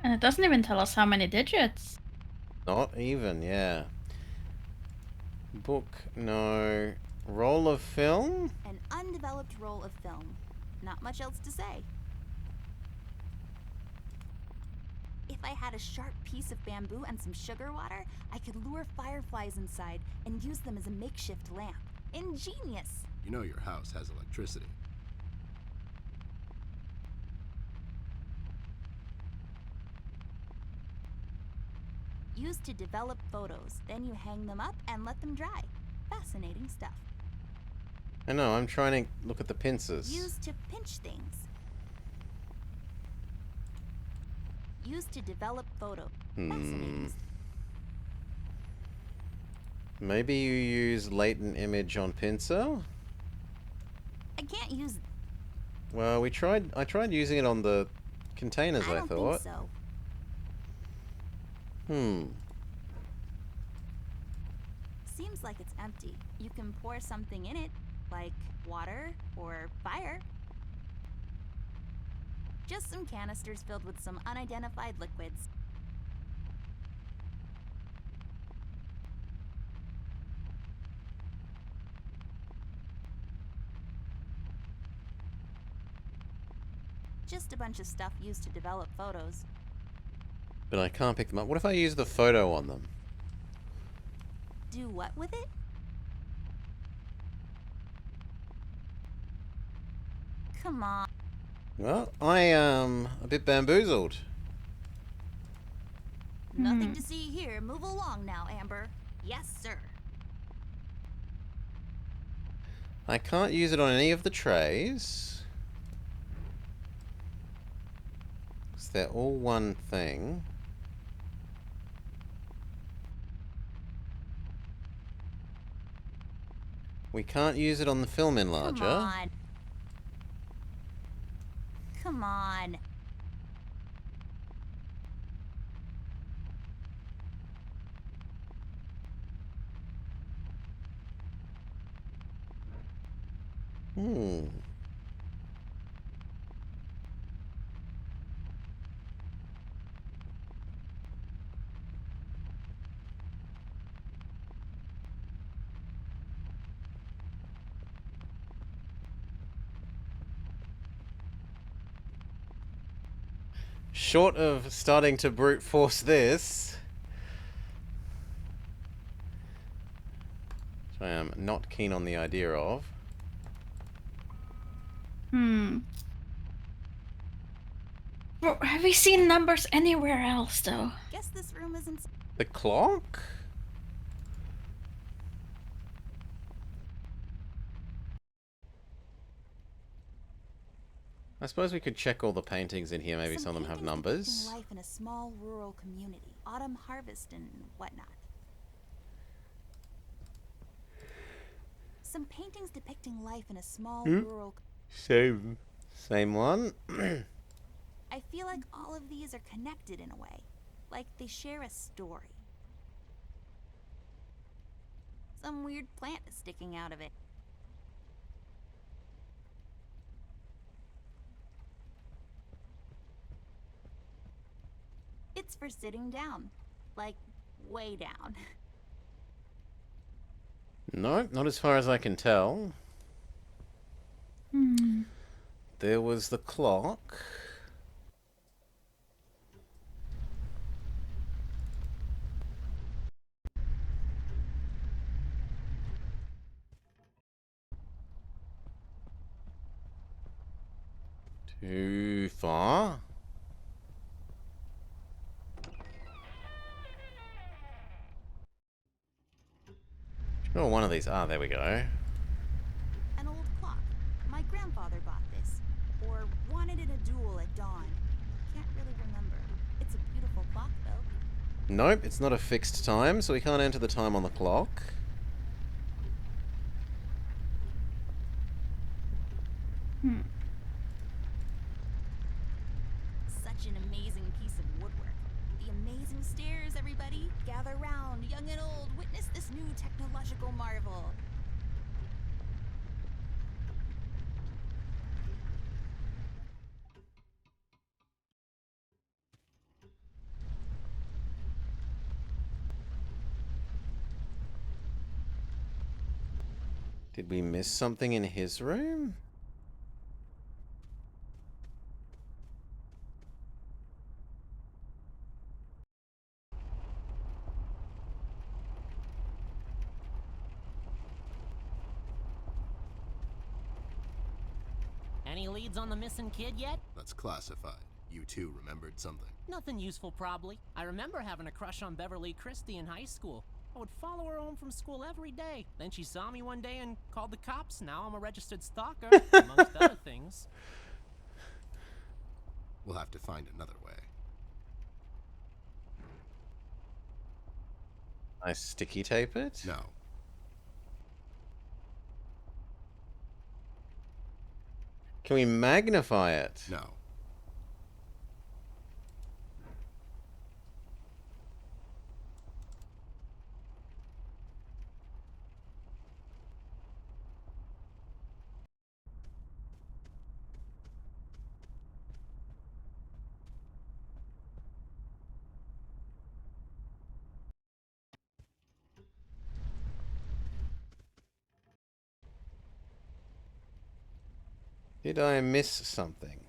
And it doesn't even tell us how many digits. Not even, yeah. Book, no. Roll of film? An undeveloped roll of film. Not much else to say. If I had a sharp piece of bamboo and some sugar water, I could lure fireflies inside and use them as a makeshift lamp. Ingenious! You know your house has electricity. Used to develop photos, then you hang them up and let them dry. Fascinating stuff. I know, I'm trying to look at the pincers. Used to pinch things. Used to develop photos. Fascinating. Maybe you use latent image on pincer? I can't use. Well, I tried using it on the containers, I I don't thought. think so. Seems like it's empty. You can pour something in it, like water or fire. Just some canisters filled with some unidentified liquids. Just a bunch of stuff used to develop photos. But I can't pick them up. What if I use the photo on them? Do what with it? Come on. Well, I am a bit bamboozled. Nothing to see here. Move along now, Amber. Yes, sir. I can't use it on any of the trays. 'Cause they're all one thing. We can't use it on the film enlarger. Come on. Come on. Short of starting to brute force this, which I am not keen on the idea of. Well, have we seen numbers anywhere else, though? Guess this room isn't. The clock? I suppose we could check all the paintings in here. Maybe some of them have paintings numbers. depicting life in a small rural community, autumn harvest and whatnot. some paintings depicting life in a small Hmm? rural. Same one. I feel like all of these are connected in a way, like they share a story. Some weird plant is sticking out of it. It's for sitting down, like way down. No, not as far as I can tell. Hmm. There was the clock. Too far. Sure, one of these. Ah, there we go. An old clock. My grandfather bought this, or wanted in a duel at dawn. Can't really remember. It's a beautiful clock, though. Nope, it's not a fixed time, so we can't enter the time on the clock. Hmm. Such an amazing piece of woodwork. The amazing stairs, everybody. Gather round, young and old. Witness this new technological marvel. Did we miss something in his room? Any leads on the missing kid yet? That's classified. You two remembered something. Nothing useful, probably. I remember having a crush on Beverly Christie in high school. I would follow her home from school every day. Then she saw me one day and called the cops. Now I'm a registered stalker, amongst other things. We'll have to find another way. I sticky tape it? No. Can we magnify it? No. Did I miss something?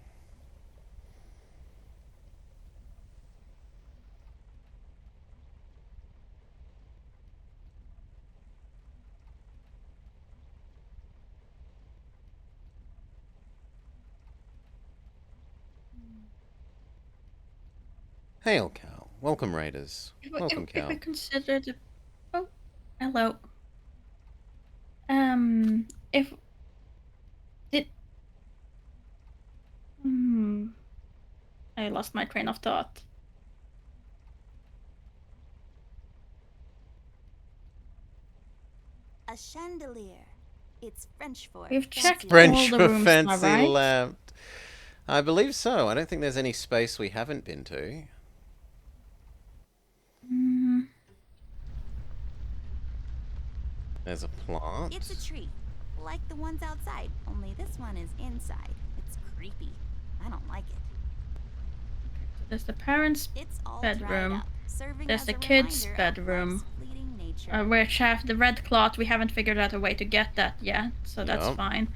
Hail, Cal. Welcome, Raiders. Welcome, If Cal. we consider the... Oh, hello. If... Did... I lost my train of thought. A chandelier. It's French for We've fancy checked lamp. French all the for rooms, fancy alright? lamp. I believe so. I don't think there's any space we haven't been to. Mm, There's a plant. It's a tree, like the ones outside, only this one is inside. It's creepy. I don't like it. there's the parents' It's all Bedroom. dried up, serving There's as the a kids' reminder of bedroom. life's fleeting nature. which have the red cloth. We haven't figured out a way to get that yet, so that's Yup. fine.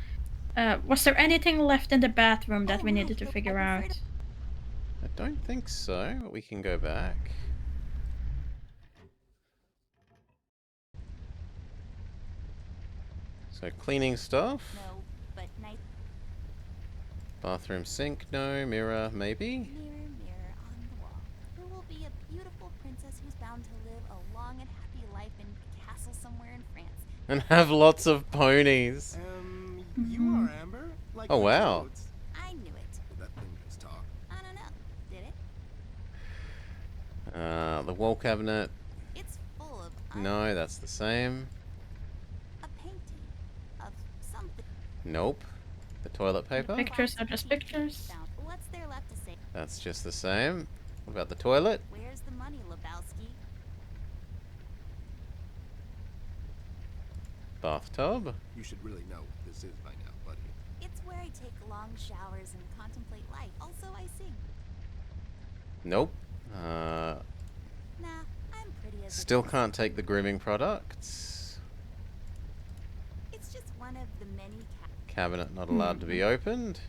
Was there anything left in the bathroom that Oh, we no, needed to look, figure I'm afraid out? I don't think so, but we can go back. So cleaning stuff. No, but nice. Bathroom sink, no. Mirror, maybe. Mirror, mirror on the wall. Who will be a beautiful princess who's bound to live a long and happy life in a castle somewhere in France? And have lots of ponies. You Mhm. are Amber? Like Oh, my wow. toads. I knew it. Did that thing just talk? I don't know. Did it? The wall cabinet. It's full of No, that's the same. a painting. Nope. The toilet paper? Pictures are just pictures. What's there left to say? That's just the same. What about the toilet? Where's the money, Lebowski? Bathtub? You should really know what this is by now, buddy. It's where I take long showers and contemplate life. Also, I sing. Nope. Nah, I'm pretty as Still it is. can't take the grooming products. It's just one of the many Cabinet not allowed to be opened.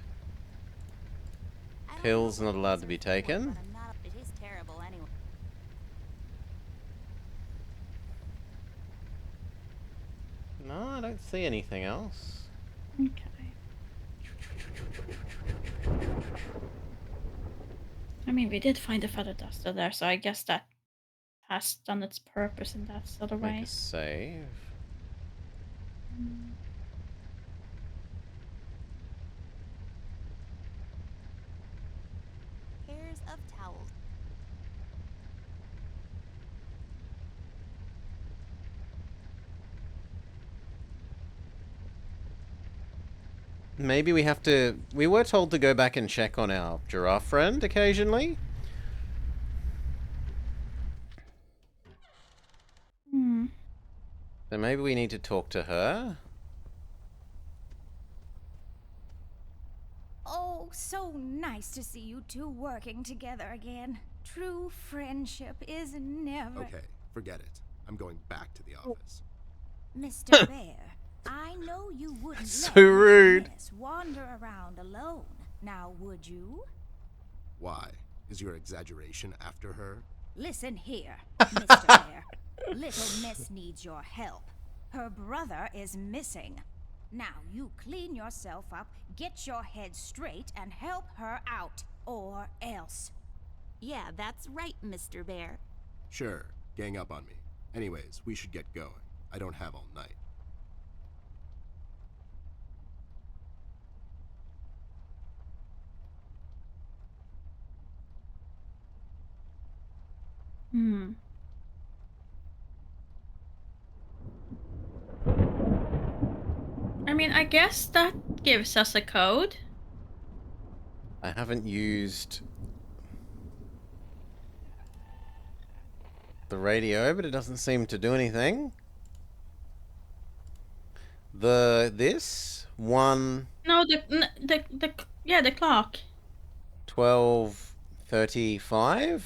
I don't Pills know not what allowed these to be are for, taken. but I'm not- It is terrible anyway. No, I don't see anything else. Okay. I mean, we did find the feather duster there, so I guess that has done its purpose in that sort of Make way. a save. Pairs of towels. Maybe we have to... We were told to go back and check on our giraffe friend occasionally. Hmm. So maybe we need to talk to her. Oh, so nice to see you two working together again. True friendship is never. Okay, forget it. I'm going back to the office. Mr. Bear, I know you wouldn't So let rude. Miss wander around alone. Now, would you? Why? Is your exaggeration after her? Listen here, Mr. Bear. Little Miss needs your help. Her brother is missing. Now you clean yourself up, get your head straight, and help her out, or else. Yeah, that's right, Mr. Bear. Sure, gang up on me. Anyways, we should get going. I don't have all night. Hmm. I mean, I guess that gives us a code. I haven't used the radio, but it doesn't seem to do anything. This one No, the clock. 12:35,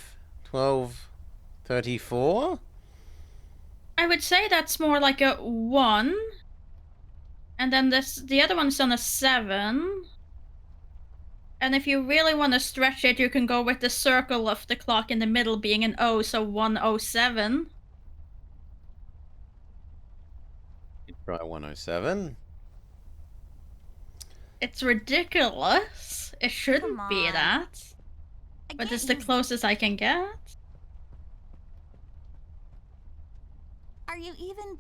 12:34. I would say that's more like a 1. And then the other one's on a 7. And if you really want to stretch it, you can go with the circle of the clock in the middle being an O, so 107. Try 107. It's ridiculous. It shouldn't Come be on. that. I But can't it's the use- closest I can get. Are you even?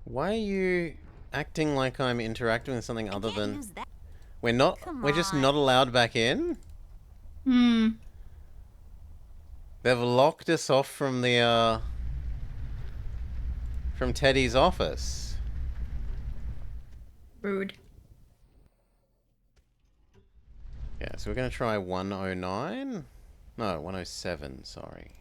Why are you acting like I'm interacting with something other I can't than use that. we're just Come not on. allowed back in? Hmm. They've locked us off from the from Teddy's office. Rude. Yeah, so we're going to try 109. No, 107, sorry.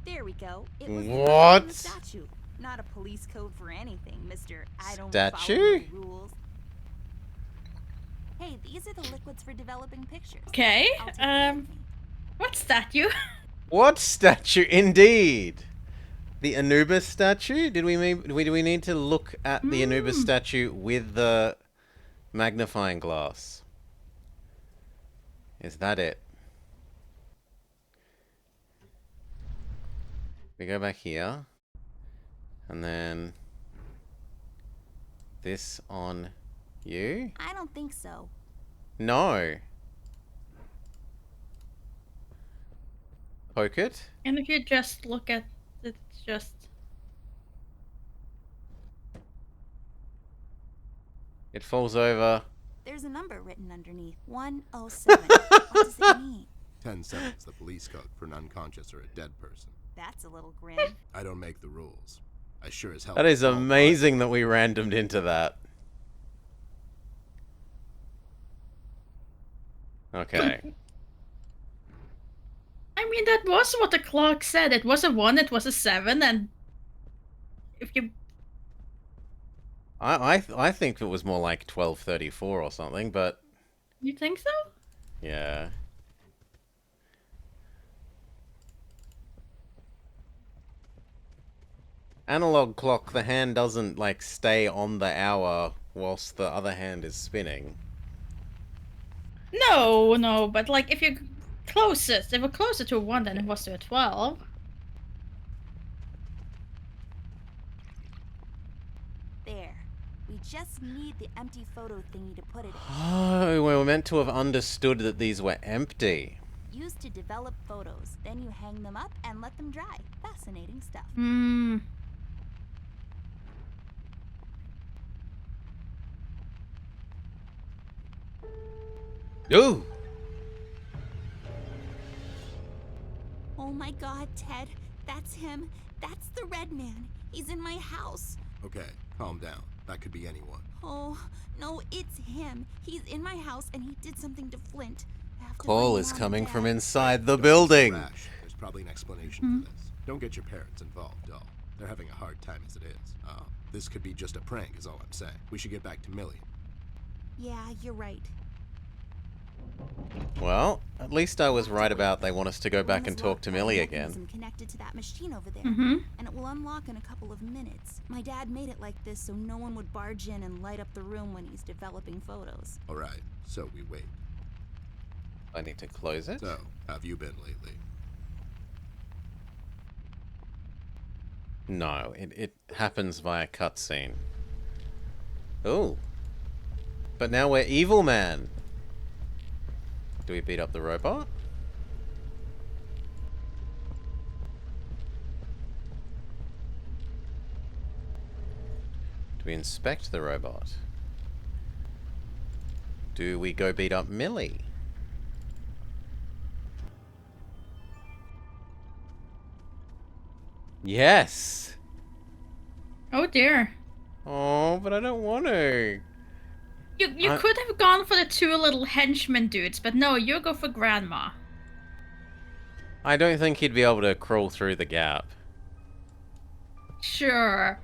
There we go. It was the What? statue, not a police code for anything, Mr. I don't Statue? follow no rules. Hey, these are the liquids for developing pictures. Okay. I'll take them with me. What statue? What statue? Indeed! The Anubis statue? Do we need to look at the Anubis statue with the magnifying glass? Is that it? We go back here. And then this on you? I don't think so. No. Poke it? And if you just look at it's just It falls over. There's a number written underneath. 107. What does it mean? 10-7's the police code for an unconscious or a dead person. That's a little grim. I don't make the rules. I sure as hell. That is don't follow amazing that we randomed into that. Okay. I mean, that was what the clock said. It was a 1, it was a 7, and if you... I think it was more like 12:34 or something, but You think so? yeah. Analog clock, the hand doesn't like stay on the hour whilst the other hand is spinning. No, but like if you're closest, if we're closer to a 1 than it was to a 12. There. We just need the empty photo thingy to put it in. Oh, we were meant to have understood that these were empty. Used to develop photos. Then you hang them up and let them dry. Fascinating stuff. Hmm. Ooh! Oh my god, Ted. That's him. That's the red man. He's in my house. Okay, calm down. That could be anyone. Oh, no, it's him. He's in my house and he did something to Flint. I have to Call find is Mom coming and from Dad. inside the Don't be building. rash. There's probably an explanation for this. Don't get your parents involved, doll. They're having a hard time as it is. This could be just a prank, is all I'm saying. We should get back to Millie. Yeah, you're right. Well, at least I was right about they want us to go One back is and talk locked to by a Millie mechanism again. Connected to that machine over there, Mm-hmm. and it will unlock in a couple of minutes. My dad made it like this so no one would barge in and light up the room when he's developing photos. Alright, so we wait. I need to close it. So, have you been lately? No, it happens via cutscene. Oh. But now we're Evil Man. Do we beat up the robot? Do we inspect the robot? Do we go beat up Millie? Yes! Oh dear. Oh, but I don't want to. You I- could have gone for the 2 little henchmen dudes, but no, you go for Grandma. I don't think he'd be able to crawl through the gap. Sure.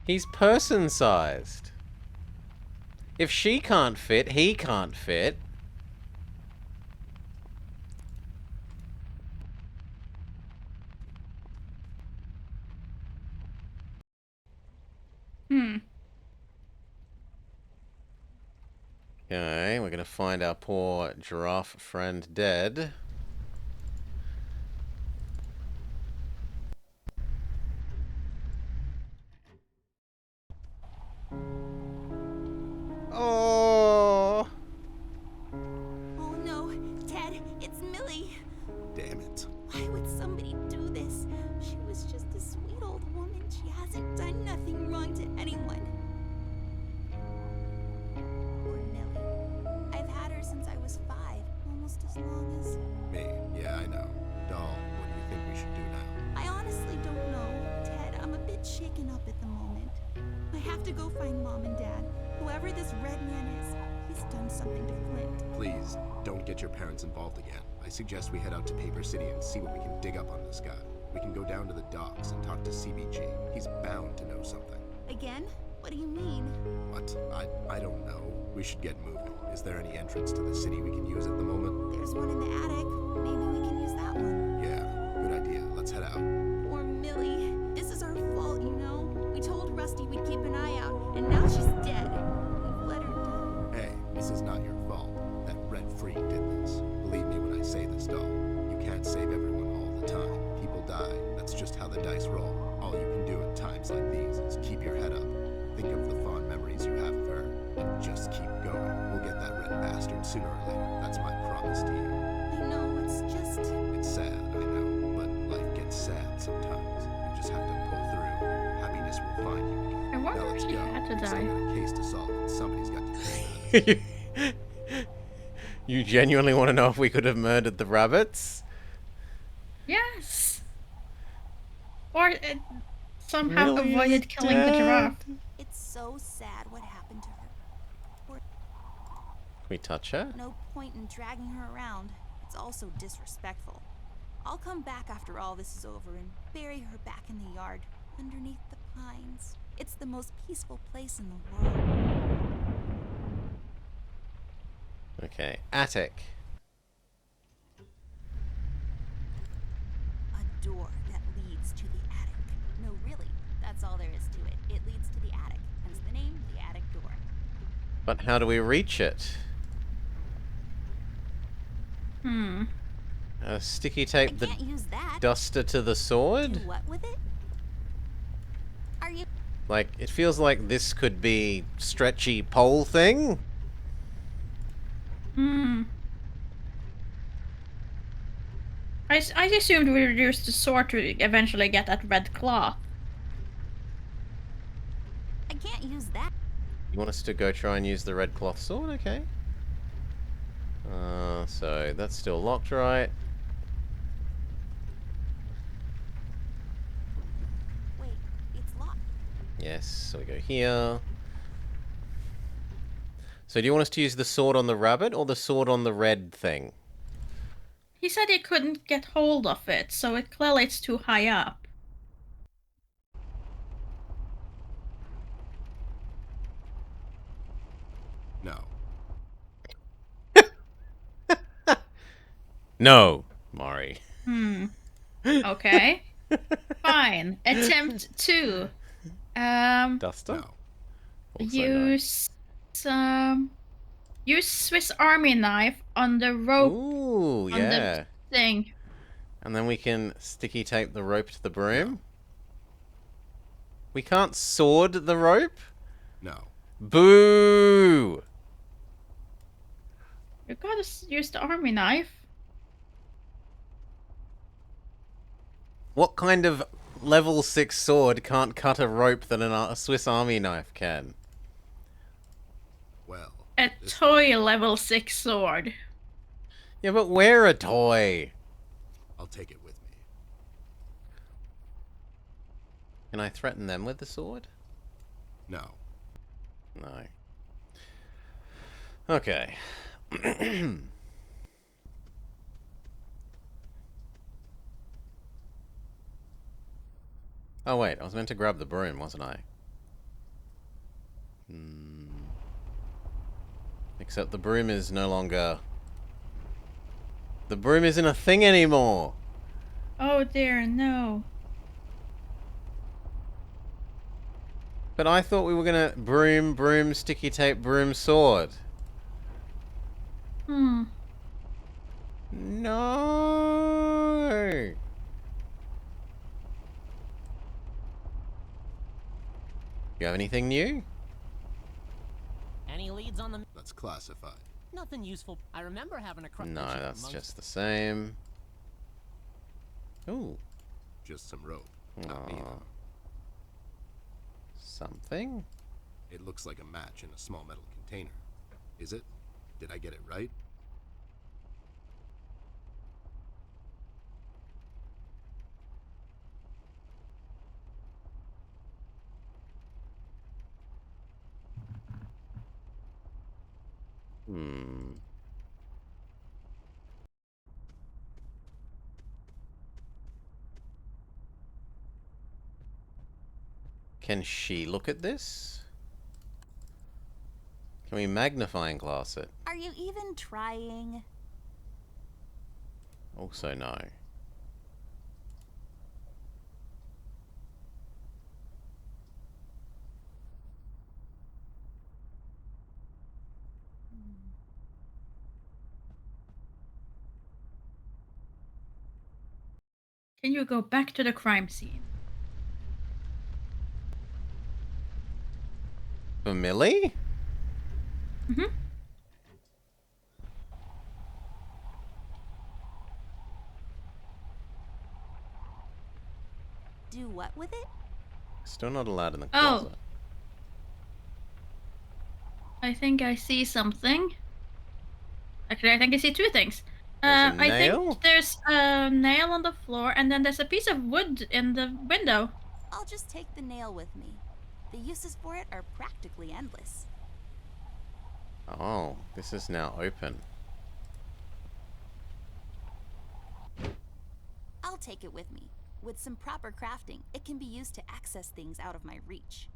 He's person-sized. If she can't fit, he can't fit. Okay, we're gonna find our poor giraffe friend dead. Oh! Oh no, Ted, it's Millie. Damn it. Why would somebody do this? She was just a sweet old woman. She hasn't done nothing wrong to anyone. Poor Millie. I've had her since I was 5, almost as long as... Me, yeah, I know. Doll, what do you think we should do now? I honestly don't know, Ted. I'm a bit shaken up at the moment. I have to go find Mom and Dad. Whoever this red man is, he's done something to Flint. Please, don't get your parents involved again. I suggest we head out to Paper City and see what we can dig up on this guy. We can go down to the docks and talk to CBG. He's bound to know something. Again? What do you mean? What? I don't know. We should get moving. Is there any entrance to the city we can use at the moment? There's one in the attic. Maybe we can use that one. Yeah, good idea. Let's head out. Poor Millie. This is our fault, you know? We told Rusty we'd keep an eye out, and now she's dead. We've let her down. Hey, this is not your fault. That red freak did this. Believe me when I say this, doll. You can't save everyone all the time. People die. That's just how the dice roll. All you can do at times like these is keep your head up. Think of the fond memories you have of her, and just keep going. We'll get that red bastard sooner or later. That's my promise to you. I know, it's just... It's sad, I know, but life gets sad sometimes. You just have to pull through. Happiness will find you again. I wonder Now if let's she go. had to We still die. got a case to solve, and somebody's got to pay. You genuinely want to know if we could have murdered the rabbits? Yes. Or somehow Willie is avoided killing the giraffe. dead. It's so sad what happened to her. Can we touch her? No point in dragging her around. It's also disrespectful. I'll come back after all this is over and bury her back in the yard, underneath the pines. It's the most peaceful place in the world. Okay, attic. A door that leads to the attic. No, really, that's all there is to it. It leads to the attic, hence the name, the attic door. But how do we reach it? Sticky I tape the can't use that. duster to the Do sword? what with it? Are you... Like, it feels like this could be stretchy pole thing. I assumed we would use the sword to eventually get that red claw. I can't use that. You want us to go try and use the red cloth sword? Okay. So that's still locked, right? Wait, it's locked. Yes, so we go here. So do you want us to use the sword on the rabbit or the sword on the red thing? He said he couldn't get hold of it, so it clearly it's too high up. No. No, Mari. Okay. Fine. Attempt 2. Duster? No. Also no. Use Swiss Army knife on the rope Ooh, on yeah. the thing. And then we can sticky tape the rope to the broom. We can't sword the rope? No. Boo! You gotta use the army knife. What kind of level 6 sword can't cut a rope that a Swiss Army knife can? Well. A toy level 6 sword. Yeah, but we're a toy. I'll take it with me. Can I threaten them with the sword? No. No. Okay. Oh wait, I was meant to grab the broom, wasn't I? Except the broom is no longer... The broom isn't a thing anymore! Oh dear, no. But I thought we were gonna broom, broom, sticky tape, broom, sword. No. You have anything new? Any leads on the... That's classified. Nothing useful. I remember having a crush. No, that's just the same. Ooh. Just some rope. Not me, Aw. though. Something? It looks like a match in a small metal container. Is it? Did I get it right? Can she look at this? Can we magnifying glass it? Are you even trying? Also no. Can you go back to the crime scene? For Millie? Do what with it? Still not allowed in the Oh. closet. I think I see something. Actually, I think I see two things. There's a I nail? think there's a nail on the floor, and then there's a piece of wood in the window. I'll just take the nail with me. The uses for it are practically endless. Oh, this is now open. I'll take it with me. With some proper crafting, it can be used to access things out of my reach.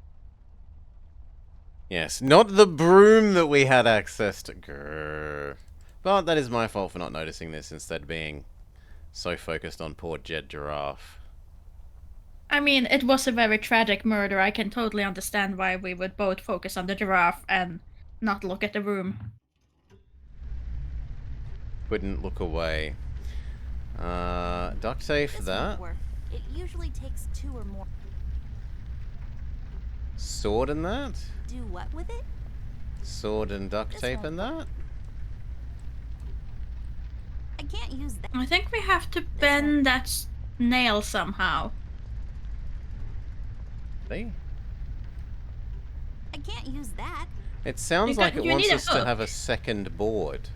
Yes, not the broom that we had access to. Grrr. But that is my fault for not noticing this, instead being so focused on poor Jed Giraffe. I mean, it was a very tragic murder. I can totally understand why we would both focus on the giraffe and not look at the room. Couldn't look away. Duct tape This that. won't work. It usually takes 2 or more. Sword and that. Do what with it? Sword and duct This tape won't and that. I can't use that. I think we have to bend that nail somehow. See? I can't use that. It sounds like it you wants need a us to hook. have a second board.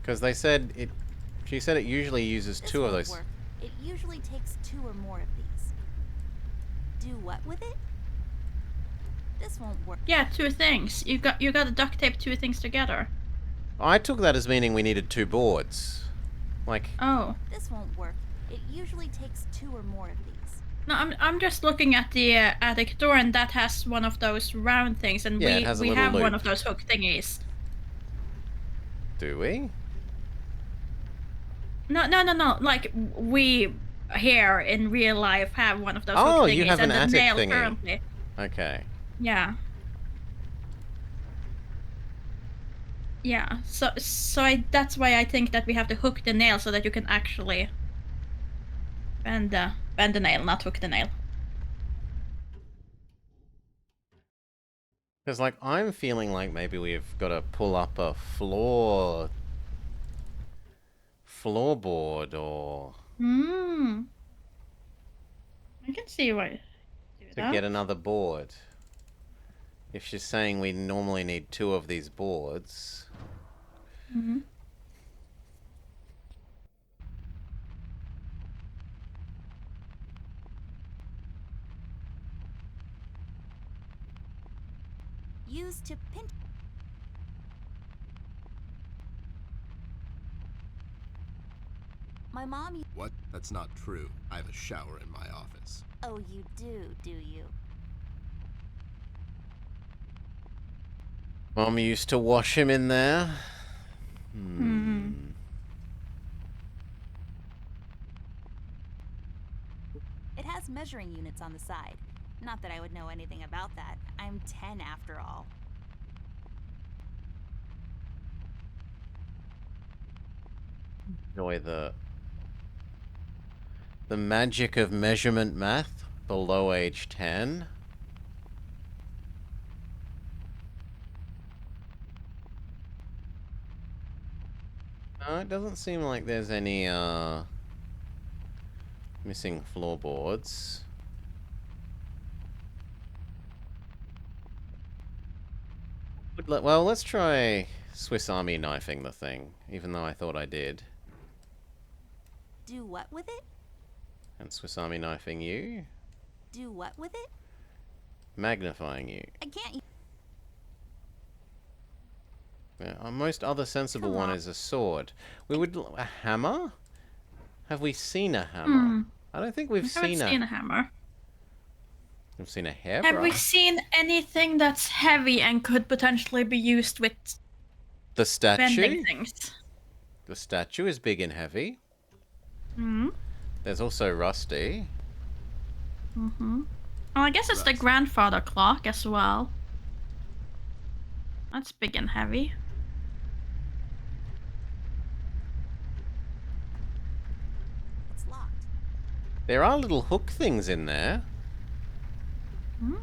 Because they said it. She said it usually uses This 2 of won't those. work. It usually takes 2 or more of these. Do what with it? This won't work. Yeah, 2 things. You got to duct tape 2 things together. I took that as meaning we needed 2 boards. Like, Oh. This won't work. It usually takes 2 or more of these. No, I'm just looking at the attic door, and that has one of those round things, and Yeah, it has a we little have one loop. of those hook thingies. do we? No. Like we here in real life have one of those Oh, hook thingies, you have and an the attic nail thingy. currently. Okay. Yeah. Yeah. So that's why I think that we have to hook the nail so that you can actually bend the nail, not hook the nail. Because, like, I'm feeling like maybe we've got to pull up a floorboard or Hmm. I can see why. to get another board. If she's saying we normally need 2 of these boards. Mm-hmm. Used to pin. My mom. What? That's not true. I have a shower in my office. Oh, you do you? Mom used to wash him in there. It has measuring units on the side. Not that I would know anything about that. I'm 10 after all. Enjoy the magic of measurement math below age 10. No, it doesn't seem like there's any missing floorboards. Well, let's try Swiss Army knifing the thing, even though I thought I did. Do what with it? And Swiss Army knifing you, Do what with it? magnifying you. I can't. Yeah, our most other sensible Come one on. is a sword. A hammer? Have we seen a hammer? I don't think we've I haven't seen seen a hammer. We've seen a hairbrush. Have we seen anything that's heavy and could potentially be used with The statue? bending things? The statue is big and heavy. Hmm. There's also Rusty. Mm-hmm. Oh, I guess it's the grandfather clock as well. That's big and heavy. It's locked. There are little hook things in there. Hmm.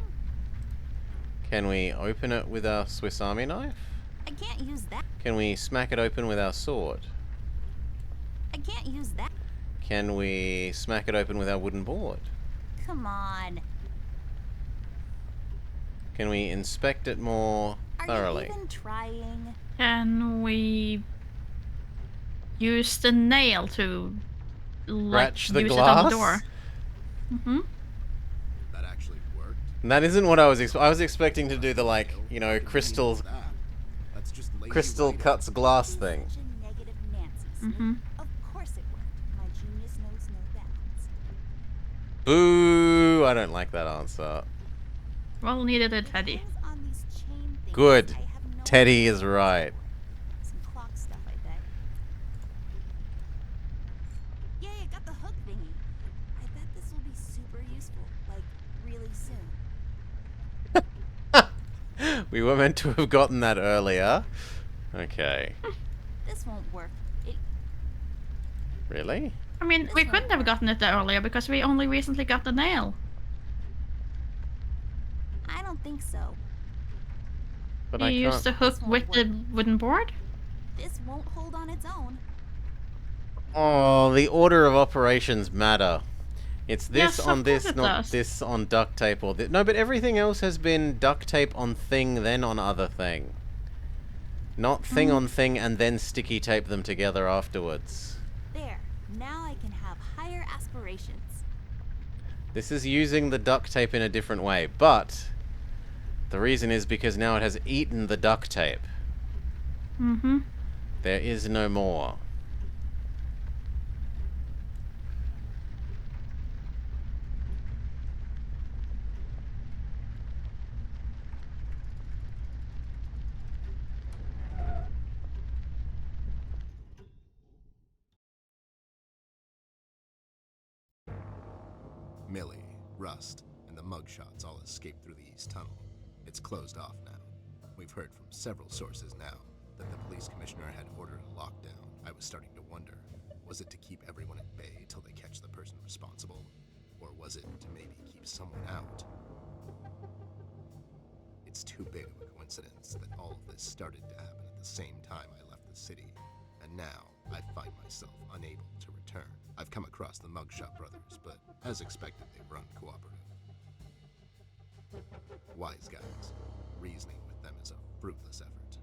Can we open it with our Swiss Army knife? I can't use that. Can we smack it open with our sword? I can't use that. Can we smack it open with our wooden board? Come on. Can we inspect it more thoroughly? Are you even trying? Can we use the nail to like Scratch the use it on the glass? door? Mm-hmm. That actually worked. And that isn't what I was I was expecting to do the, like, you know, crystal That's just lazy crystal writing. cuts glass thing. Such a negative Nancy, Snoop. Mm-hmm. Of course it worked. My genius knows no bounds. Boo! I don't like that answer. Well, neither did Teddy. Things on these chain things, Good. I have no Teddy idea. is right. Some clock stuff, I bet. Yay, I got the hook thingy. I bet this will be super useful, like really soon. We were meant to have gotten that earlier. Okay. This won't work. Really? I mean, we couldn't have gotten it earlier because we only recently got the nail. I don't think so. But You I used the can't. hook This won't with the work. wooden board? This won't hold on its own. Oh, the order of operations matter. It's this Yes, of on this, course it not does. this on duct tape or this. No, but everything else has been duct tape on thing, then on other thing. Not thing on thing and then sticky tape them together afterwards. There. Now I can have higher aspirations. This is using the duct tape in a different way, but the reason is because now it has eaten the duct tape. Mm-hmm. There is no more. Millie, Rust, and the mugshots all escaped through the East Tunnel. It's closed off now. We've heard from several sources now that the police commissioner had ordered a lockdown. I was starting to wonder, was it to keep everyone at bay till they catch the person responsible? Or was it to maybe keep someone out? It's too big of a coincidence that all of this started to happen at the same time I left the city, and now I find myself unable to return. I've come across the Mugshot brothers, but as expected, they were uncooperative. Wise guys. Reasoning with them is a fruitless effort.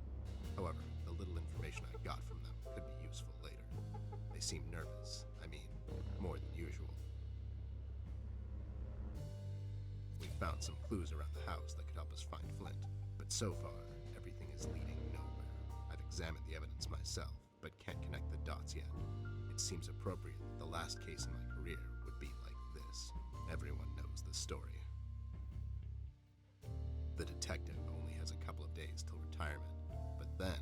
However, the little information I got from them could be useful later. They seem nervous. I mean, more than usual. We found some clues around the house that could help us find Flint, but so far, everything is leading nowhere. I've examined the evidence myself, but can't connect the dots yet. It seems appropriate that the last case in my career would be like this. Everyone knows the story. The detective only has a couple of days till retirement, but then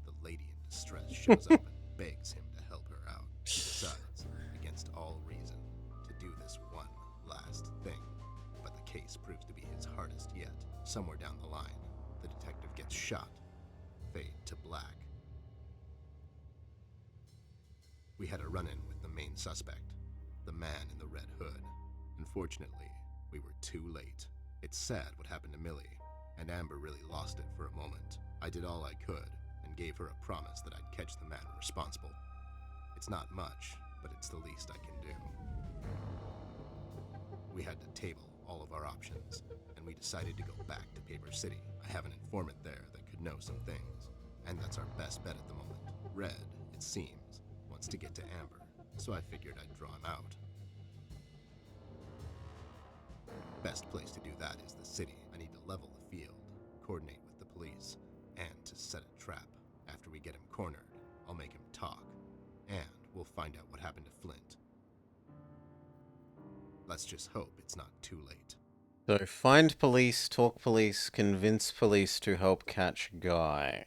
the lady in distress shows up and begs him to help her out. He decides, against all reason, to do this one last thing. But the case proves to be his hardest yet. Somewhere down the line, the detective gets shot. Fade to black. We had a run-in with the main suspect, the man in the red hood. Unfortunately, we were too late. It's sad what happened to Millie, and Amber really lost it for a moment. I did all I could, and gave her a promise that I'd catch the man responsible. It's not much, but it's the least I can do. We had to table all of our options, and we decided to go back to Paper City. I have an informant there that could know some things, and that's our best bet at the moment. Red, it seems, wants to get to Amber, so I figured I'd draw him out. Best place to do that is the city. I need to level the field, coordinate with the police, and to set a trap. After we get him cornered, I'll make him talk, and we'll find out what happened to Flint. Let's just hope it's not too late. So find police, talk police, convince police to help catch Guy.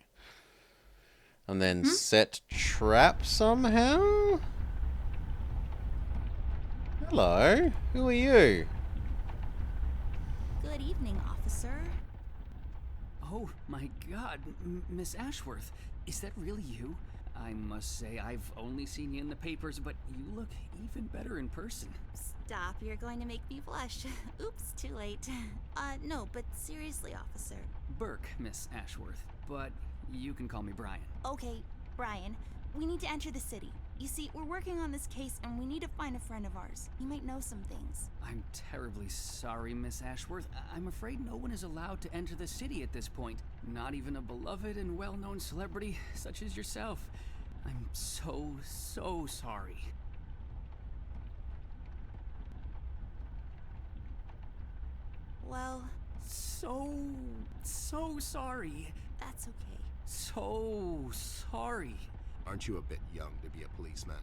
And then set trap somehow? Hello, who are you? Good evening, officer. Oh my god, Miss Ashworth, is that really you? I must say, I've only seen you in the papers, but you look even better in person. Stop, you're going to make me blush. Oops, too late. No, but seriously, officer. Burke, Miss Ashworth, but you can call me Brian. Okay, Brian, we need to enter the city. You see, we're working on this case and we need to find a friend of ours. He might know some things. I'm terribly sorry, Miss Ashworth. I'm afraid no one is allowed to enter the city at this point. Not even a beloved and well-known celebrity such as yourself. I'm so sorry. Well, So sorry. that's okay. So sorry. Aren't you a bit young to be a policeman?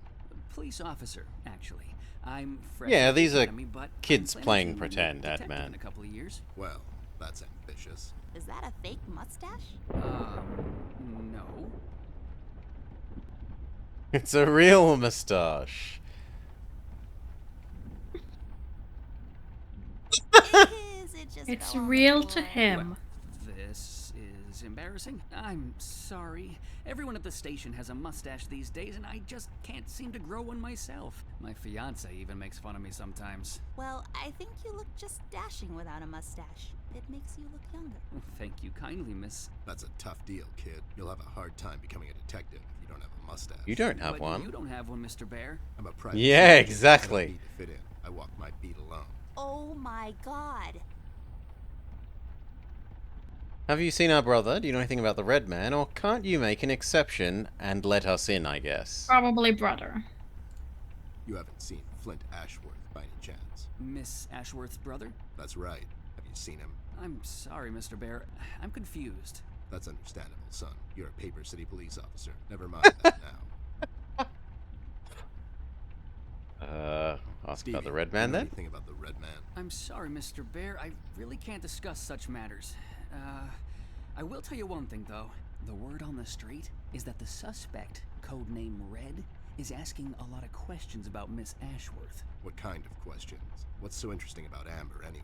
Police officer, actually. I'm fresh Yeah, out of the these are academy, but kids I'm playing planning to be a pretend, detective Ant-Man. in a couple of years. Well, that's ambitious. Is that a fake mustache? No. It's a real moustache. Is it just It's fell on the real to floor? him. This is embarrassing. I'm sorry. Everyone at the station has a mustache these days, and I just can't seem to grow one myself. My fiance even makes fun of me sometimes. Well, I think you look just dashing without a mustache. It makes you look younger. Thank you kindly, miss. That's a tough deal, kid. You'll have a hard time becoming a detective if you don't have a mustache. You don't have But one. you don't have one, Mr. Bear. I'm a private. Yeah, citizen. exactly. I don't need to fit in. I walk my beat alone. Oh my god. Have you seen our brother? Do you know anything about the Red Man? Or can't you make an exception and let us in, I guess? Probably brother. You haven't seen Flint Ashworth by any chance? Miss Ashworth's brother? That's right. Have you seen him? I'm sorry, Mr. Bear. I'm confused. That's understandable, son. You're a Paper City police officer. Never mind that now. Ask Stevie, about the Red you Man know then? anything about the Red Man? I'm sorry, Mr. Bear. I really can't discuss such matters. I will tell you one thing, though. The word on the street is that the suspect, codename Red, is asking a lot of questions about Miss Ashworth. What kind of questions? What's so interesting about Amber, anyways?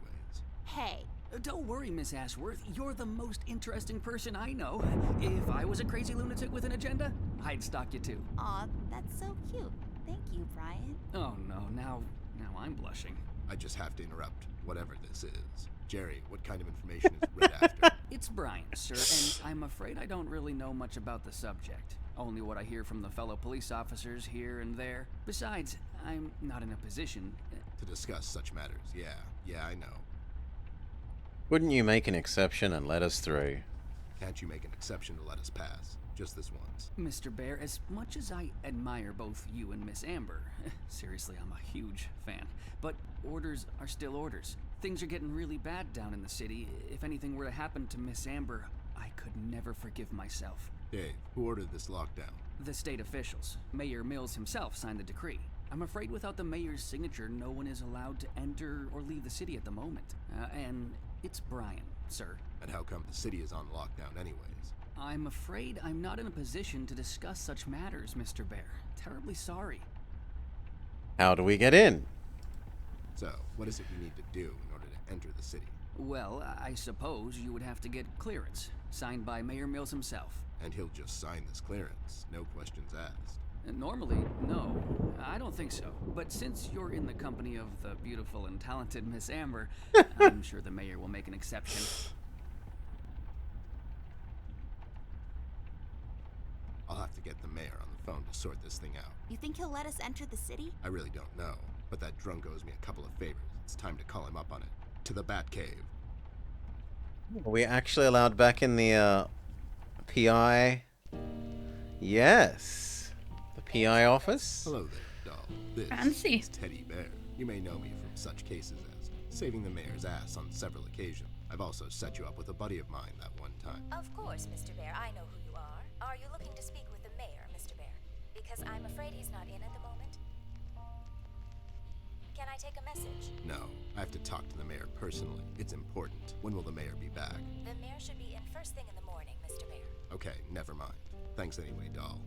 Hey, Don't worry, Miss Ashworth. You're the most interesting person I know. If I was a crazy lunatic with an agenda, I'd stalk you too. aw, that's so cute. Thank you, Brian. Oh no, now I'm blushing. I just have to interrupt, whatever this is. Jerry, what kind of information is Red after? It's Brian, sir, and I'm afraid I don't really know much about the subject. Only what I hear from the fellow police officers here and there. Besides, I'm not in a position. To discuss such matters, yeah, I know. Wouldn't you make an exception and let us through? Can't you make an exception to let us pass? Just this once. Mr. Bear, as much as I admire both you and Miss Amber, seriously, I'm a huge fan, but orders are still orders. Things are getting really bad down in the city. If anything were to happen to Miss Amber, I could never forgive myself. Dave, who ordered this lockdown? The state officials. Mayor Mills himself signed the decree. I'm afraid without the mayor's signature, no one is allowed to enter or leave the city at the moment. And it's Brian, sir. And how come the city is on lockdown anyways? I'm afraid I'm not in a position to discuss such matters, Mr. Bear. Terribly sorry. How do we get in? So, what is it you need to do in order to enter the city? Well, I suppose you would have to get clearance, signed by Mayor Mills himself. And he'll just sign this clearance, no questions asked. Normally, no. I don't think so. But since you're in the company of the beautiful and talented Miss Amber, I'm sure the mayor will make an exception. I'll have to get the mayor on the phone to sort this thing out. You think he'll let us enter the city? I really don't know, but that drunk owes me a couple of favors. It's time to call him up on it. To the Batcave. Are we actually allowed back in the PI? Yes. The PI office? Hello there, doll. This Fancy. is Teddy Bear. You may know me from such cases as saving the mayor's ass on several occasions. I've also set you up with a buddy of mine that one time. Of course, Mr. Bear, I know who you are. Are you looking to speak with the mayor, Mr. Bear? Because I'm afraid he's not in at the moment. Can I take a message? No, I have to talk to the mayor personally. It's important. When will the mayor be back? The mayor should be in first thing in the morning, Mr. Bear. Okay, never mind. Thanks anyway, doll.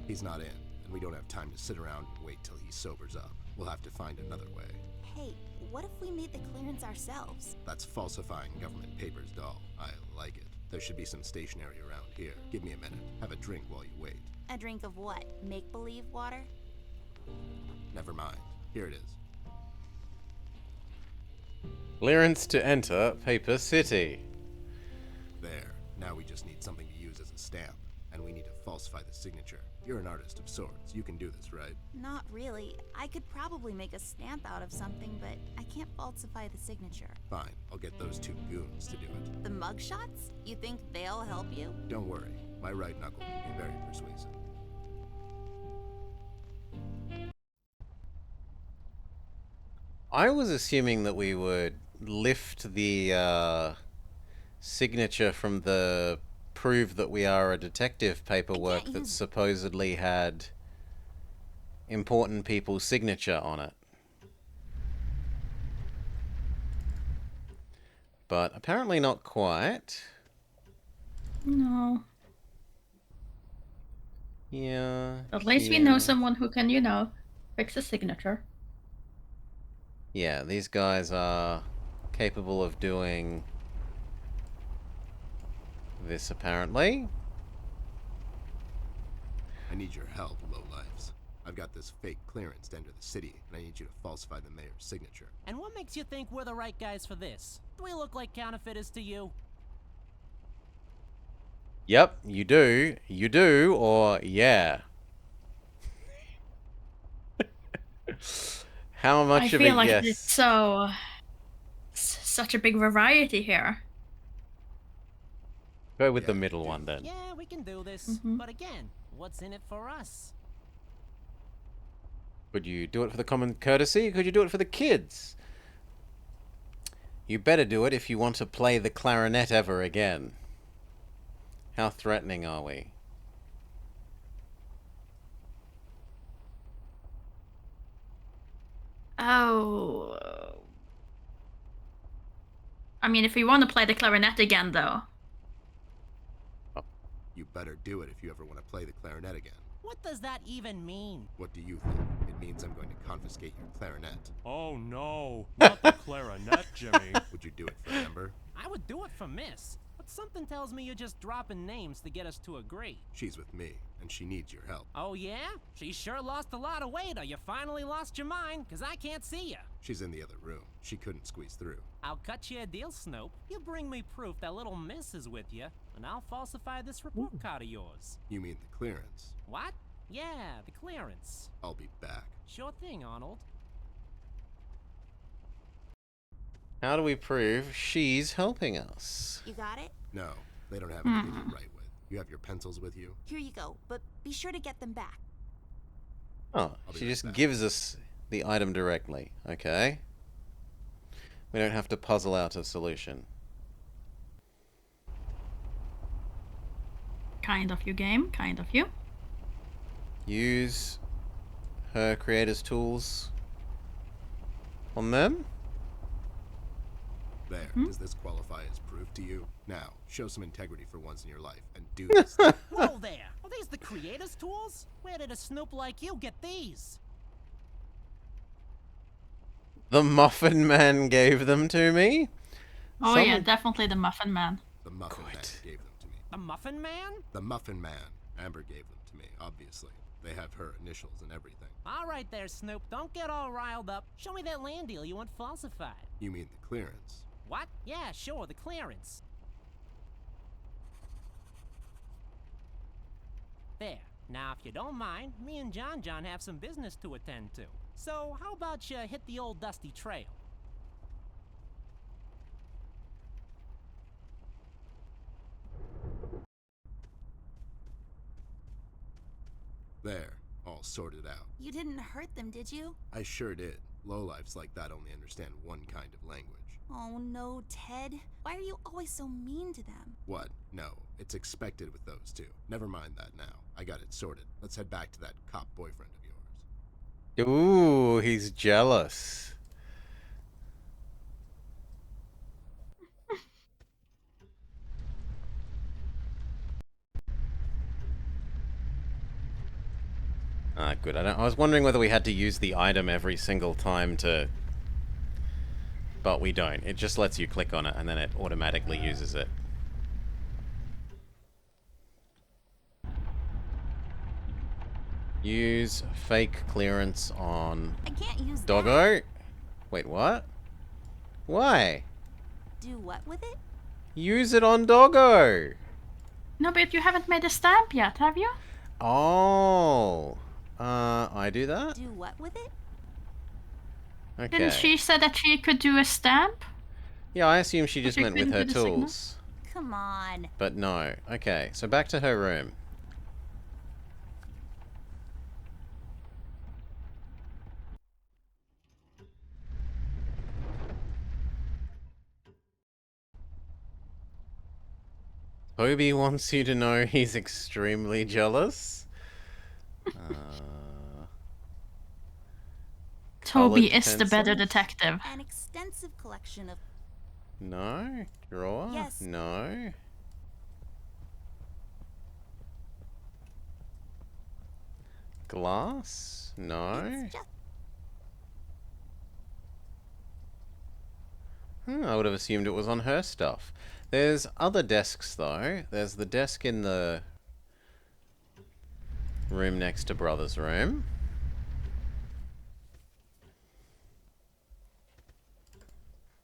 He's not in, and we don't have time to sit around and wait till he sobers up. We'll have to find another way. Hey, what if we made the clearance ourselves? That's falsifying government papers, doll. I like it. There should be some stationery around here. Give me a minute. Have a drink while you wait. A drink of what? Make-believe water? Never mind. Here it is. Clearance to enter Paper City. There. Now we just need something to use as a stamp. and we need to falsify the signature. You're an artist of sorts. You can do this, right? Not really. I could probably make a stamp out of something, but I can't falsify the signature. Fine, I'll get those two goons to do it. The mugshots? You think they'll help you? Don't worry, my right knuckle will be very persuasive. I was assuming that we would lift the signature from the prove that we are a detective paperwork that supposedly had important people's signature on it. But apparently not quite. No. Yeah. At least we know someone who can, you know, fix a signature. Yeah, these guys are capable of doing this, apparently. I need your help, lowlifes. I've got this fake clearance to enter the city, and I need you to falsify the mayor's signature. And what makes you think we're the right guys for this? Do we look like counterfeiters to you? Yep, you do. You do, or yeah. How much of a I feel like yes? it's such a big variety here. Go with the middle one then. Yeah, we can do this. Mhm. But again, what's in it for us? Could you do it for the common courtesy? Could you do it for the kids? You better do it if you want to play the clarinet ever again. How threatening are we? Oh. I mean, if we want to play the clarinet again, though. You better do it if you ever want to play the clarinet again. What does that even mean? What do you think? It means I'm going to confiscate your clarinet. Oh no, not the clarinet, Jimmy. Would you do it for Amber? I would do it for Miss. But something tells me you're just dropping names to get us to agree. She's with me, and she needs your help. Oh yeah? She sure lost a lot of weight, or you finally lost your mind, because I can't see you. She's in the other room. She couldn't squeeze through. I'll cut you a deal, Snope. You bring me proof that little Miss is with you, and I'll falsify this report card of yours. You mean the clearance? What? Yeah, the clearance. I'll be back. Sure thing, Arnold. How do we prove she's helping us? You got it? No, they don't have anything to write with. You have your pencils with you? Here you go, but be sure to get them back. Oh, I'll be she right just back. gives us the item directly. Okay. We don't have to puzzle out a solution. Kind of you, game. Kind of you. Use her creator's tools on them. There. Does this qualify as proof to you? Now, show some integrity for once in your life and do this thing. Whoa there! Are these the creator's tools? Where did a Snoop like you get these? The Muffin Man gave them to me. Oh yeah, Someone- definitely the Muffin Man. The Muffin Man Good. gave them to me. The Muffin Man? The Muffin Man. Amber gave them to me, obviously. They have her initials and everything. All right there, Snoop. Don't get all riled up. Show me that land deal you want falsified. You mean the clearance? What? Yeah, sure, the clearance. There. Now, if you don't mind, me and John have some business to attend to. So, how about you hit the old dusty trail? There. All sorted out. You didn't hurt them, did you? I sure did. Lowlifes like that only understand one kind of language. Oh no, Ted. Why are you always so mean to them? What? No. It's expected with those two. Never mind that now. I got it sorted. Let's head back to that cop boyfriend of yours. Ooh, he's jealous. Ah, good. I was wondering whether we had to use the item every single time to... But we don't. It just lets you click on it and then it automatically uses it. Use fake clearance on I can't use that. Doggo. Wait, what? Why? Do what with it? Use it on Doggo. No, but you haven't made a stamp yet, have you? Oh. I do that? Do what with it? Okay. Didn't she say that she could do a stamp? Yeah, I assume she just she went with couldn't her do the signal? tools. Come on. But no. Okay, so back to her room. Toby wants you to know he's extremely jealous. Toby Colored is the better pencils? detective. An extensive collection of. No? Drawer? Yes. No? Glass? No? It's just. I would have assumed it was on her stuff. There's other desks, though. There's the desk in the room next to Brother's room.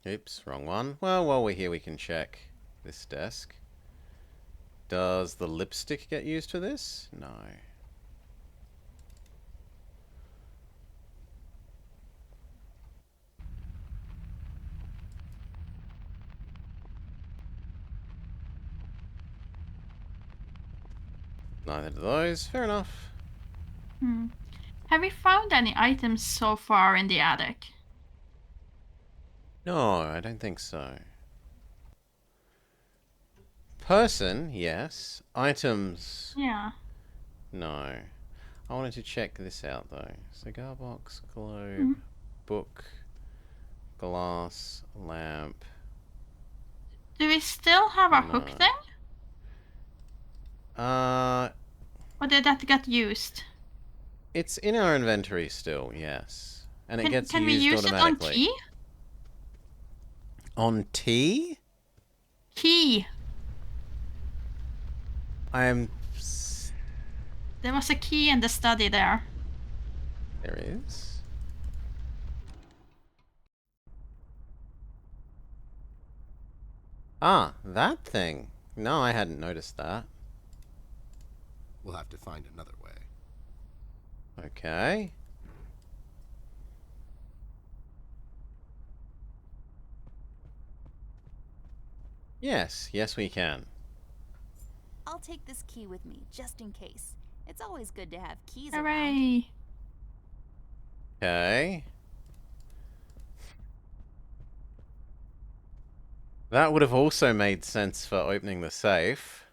Oops, wrong one. Well, while we're here, we can check this desk. Does the lipstick get used for this? No. Neither of those. Fair enough. Have we found any items so far in the attic? No, I don't think so. Person, yes. Items, Yeah. no. I wanted to check this out, though. Cigar box, globe, book, glass, lamp. Do we still have our hook No. thing? Or did that get used? It's in our inventory still, yes. And it gets Can we used use it on automatically. key? On tea? Key. There There was a key in the study there. is. Ah, that thing. No, I hadn't noticed that. We'll have to find another way. Okay. Yes, yes we can. I'll take this key with me, just in case. It's always good to have keys around. Hooray! Okay. That would have also made sense for opening the safe.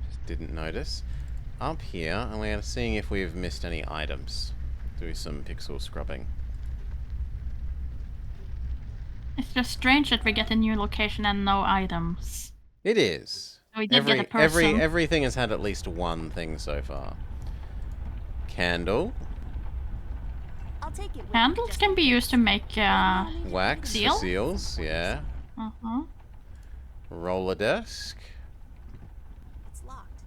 Just didn't notice. Up here, and we're seeing if we've missed any items. Do some pixel scrubbing. It's just strange that we get a new location and no items. It is. We did get a person. Everything has had at least one thing so far. Candle. I'll take it with me, Candles just can in be case. used to make Wax Seal? for seals, yeah. Roller desk. It's locked.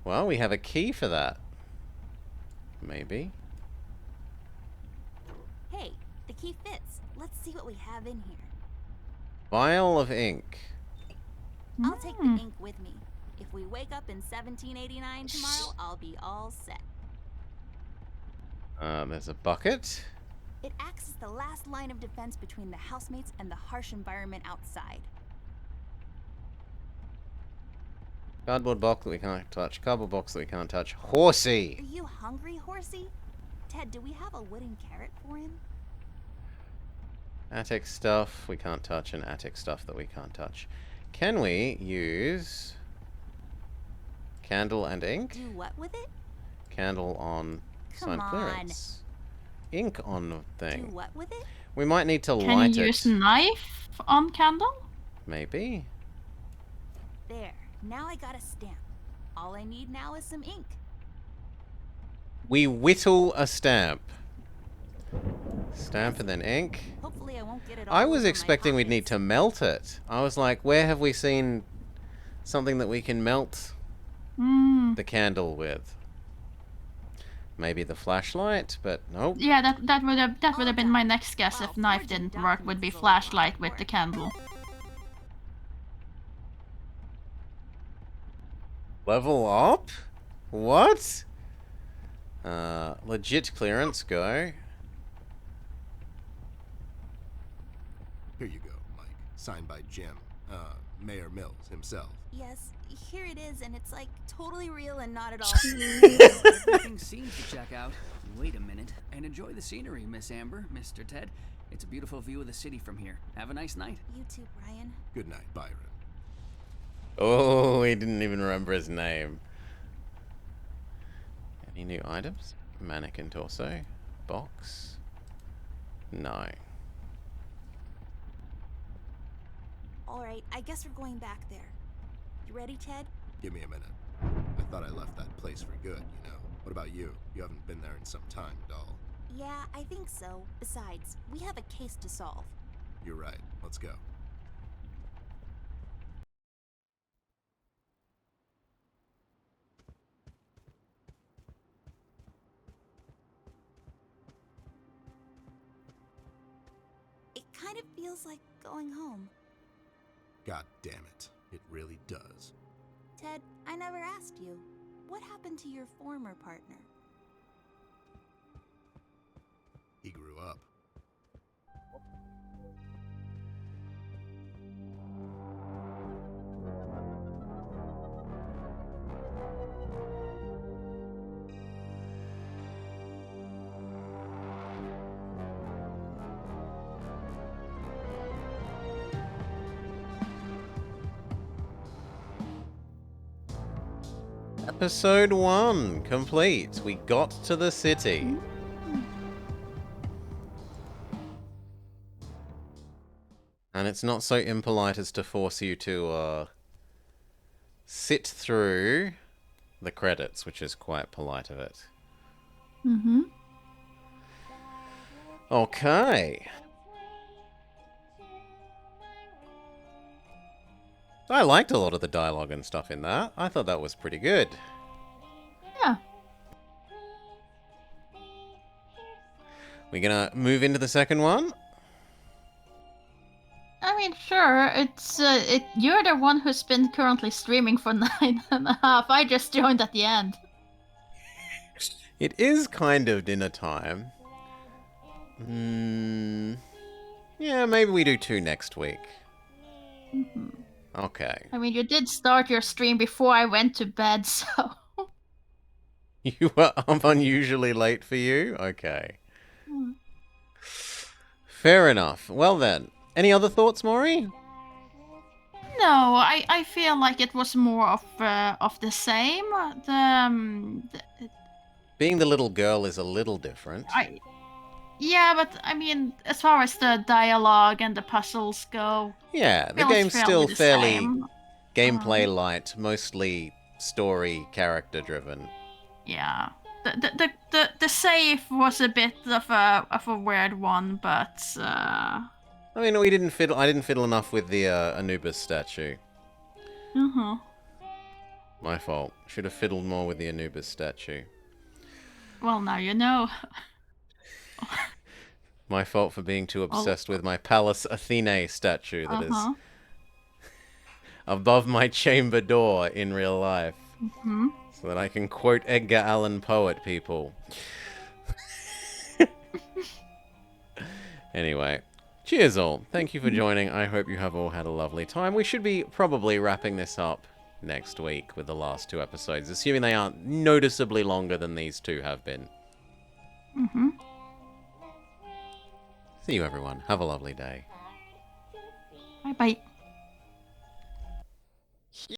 Well, we have a key for that. Maybe. Hey, the key fits. Let's see what we have in here. Vial of ink. I'll take the ink with me. If we wake up in 1789 tomorrow, I'll be all set. There's a bucket. It acts as the last line of defense between the housemates and the harsh environment outside. Cardboard box that we can't touch. Cardboard box that we can't touch. Horsey! Are you hungry, horsey? Ted, do we have a wooden carrot for him? Attic stuff we can't touch, and attic stuff that we can't touch. Can we use candle and ink? Do what with it? Candle on sign Come on. clearance. Ink on Do thing. what with it? We might need to Can light you it. use knife on candle? Maybe. There. Now I got a stamp. All I need now is some ink. We whittle a stamp. Stamp and then ink. Hopefully I won't get it all I was over my expecting we'd need pockets. to melt it. I was like, where have we seen something that we can melt the candle with? Maybe the flashlight, but nope. Yeah, that would have been my next guess if Wow, knife forging didn't work. Would be documents is a lot of flashlight with the work. candle. Level up? What? Legit clearance, go. Here you go, Mike. Signed by Jim. Mayor Mills himself. Yes, here it is, and it's like totally real and not at all. Everything seems to check out. Wait a minute, and enjoy the scenery, Miss Amber, Mr. Ted. It's a beautiful view of the city from here. Have a nice night. You too, Brian. Good night, Byron. Oh, he didn't even remember his name. Any new items? Mannequin torso. Box. No. Alright, I guess we're going back there. You ready, Ted? Give me a minute. I thought I left that place for good, you know. What about you? You haven't been there in some time, doll. Yeah, I think so. Besides, we have a case to solve. You're right. Let's go. It kind of feels like going home. God damn it. It really does. Ted, I never asked you. What happened to your former partner? He grew up. Episode 1 complete. We got to the city. And it's not so impolite as to force you to sit through the credits, which is quite polite of it. Mm-hmm. Okay. I liked a lot of the dialogue and stuff in that. I thought that was pretty good. Yeah. We're gonna move into the second one? I mean, sure. It's you're the one who's been currently streaming for 9.5. I just joined at the end. It is kind of dinner time. Yeah, maybe we do 2 next week. Mm-hmm. Okay. I mean, you did start your stream before I went to bed, so... You were up unusually late for you? Okay. Fair enough. Well then, any other thoughts, Maury? No, I feel like it was more of the same. Being the little girl is a little different. Yeah, but I mean, as far as the dialogue and the puzzles go, yeah, the feels game's still the fairly same. gameplay light, mostly story character driven. Yeah, the save was a bit of a weird one, but I mean, I didn't fiddle enough with the Anubis statue. My fault. Should have fiddled more with the Anubis statue. Well, now you know. My fault for being too obsessed with my Pallas Athene statue that is above my chamber door in real life. So that I can quote Edgar Allan Poe at people. Anyway, cheers all. Thank you for joining. I hope you have all had a lovely time. We should be probably wrapping this up next week with the last 2 episodes, assuming they aren't noticeably longer than these 2 have been. See you, everyone. Have a lovely day. Bye-bye.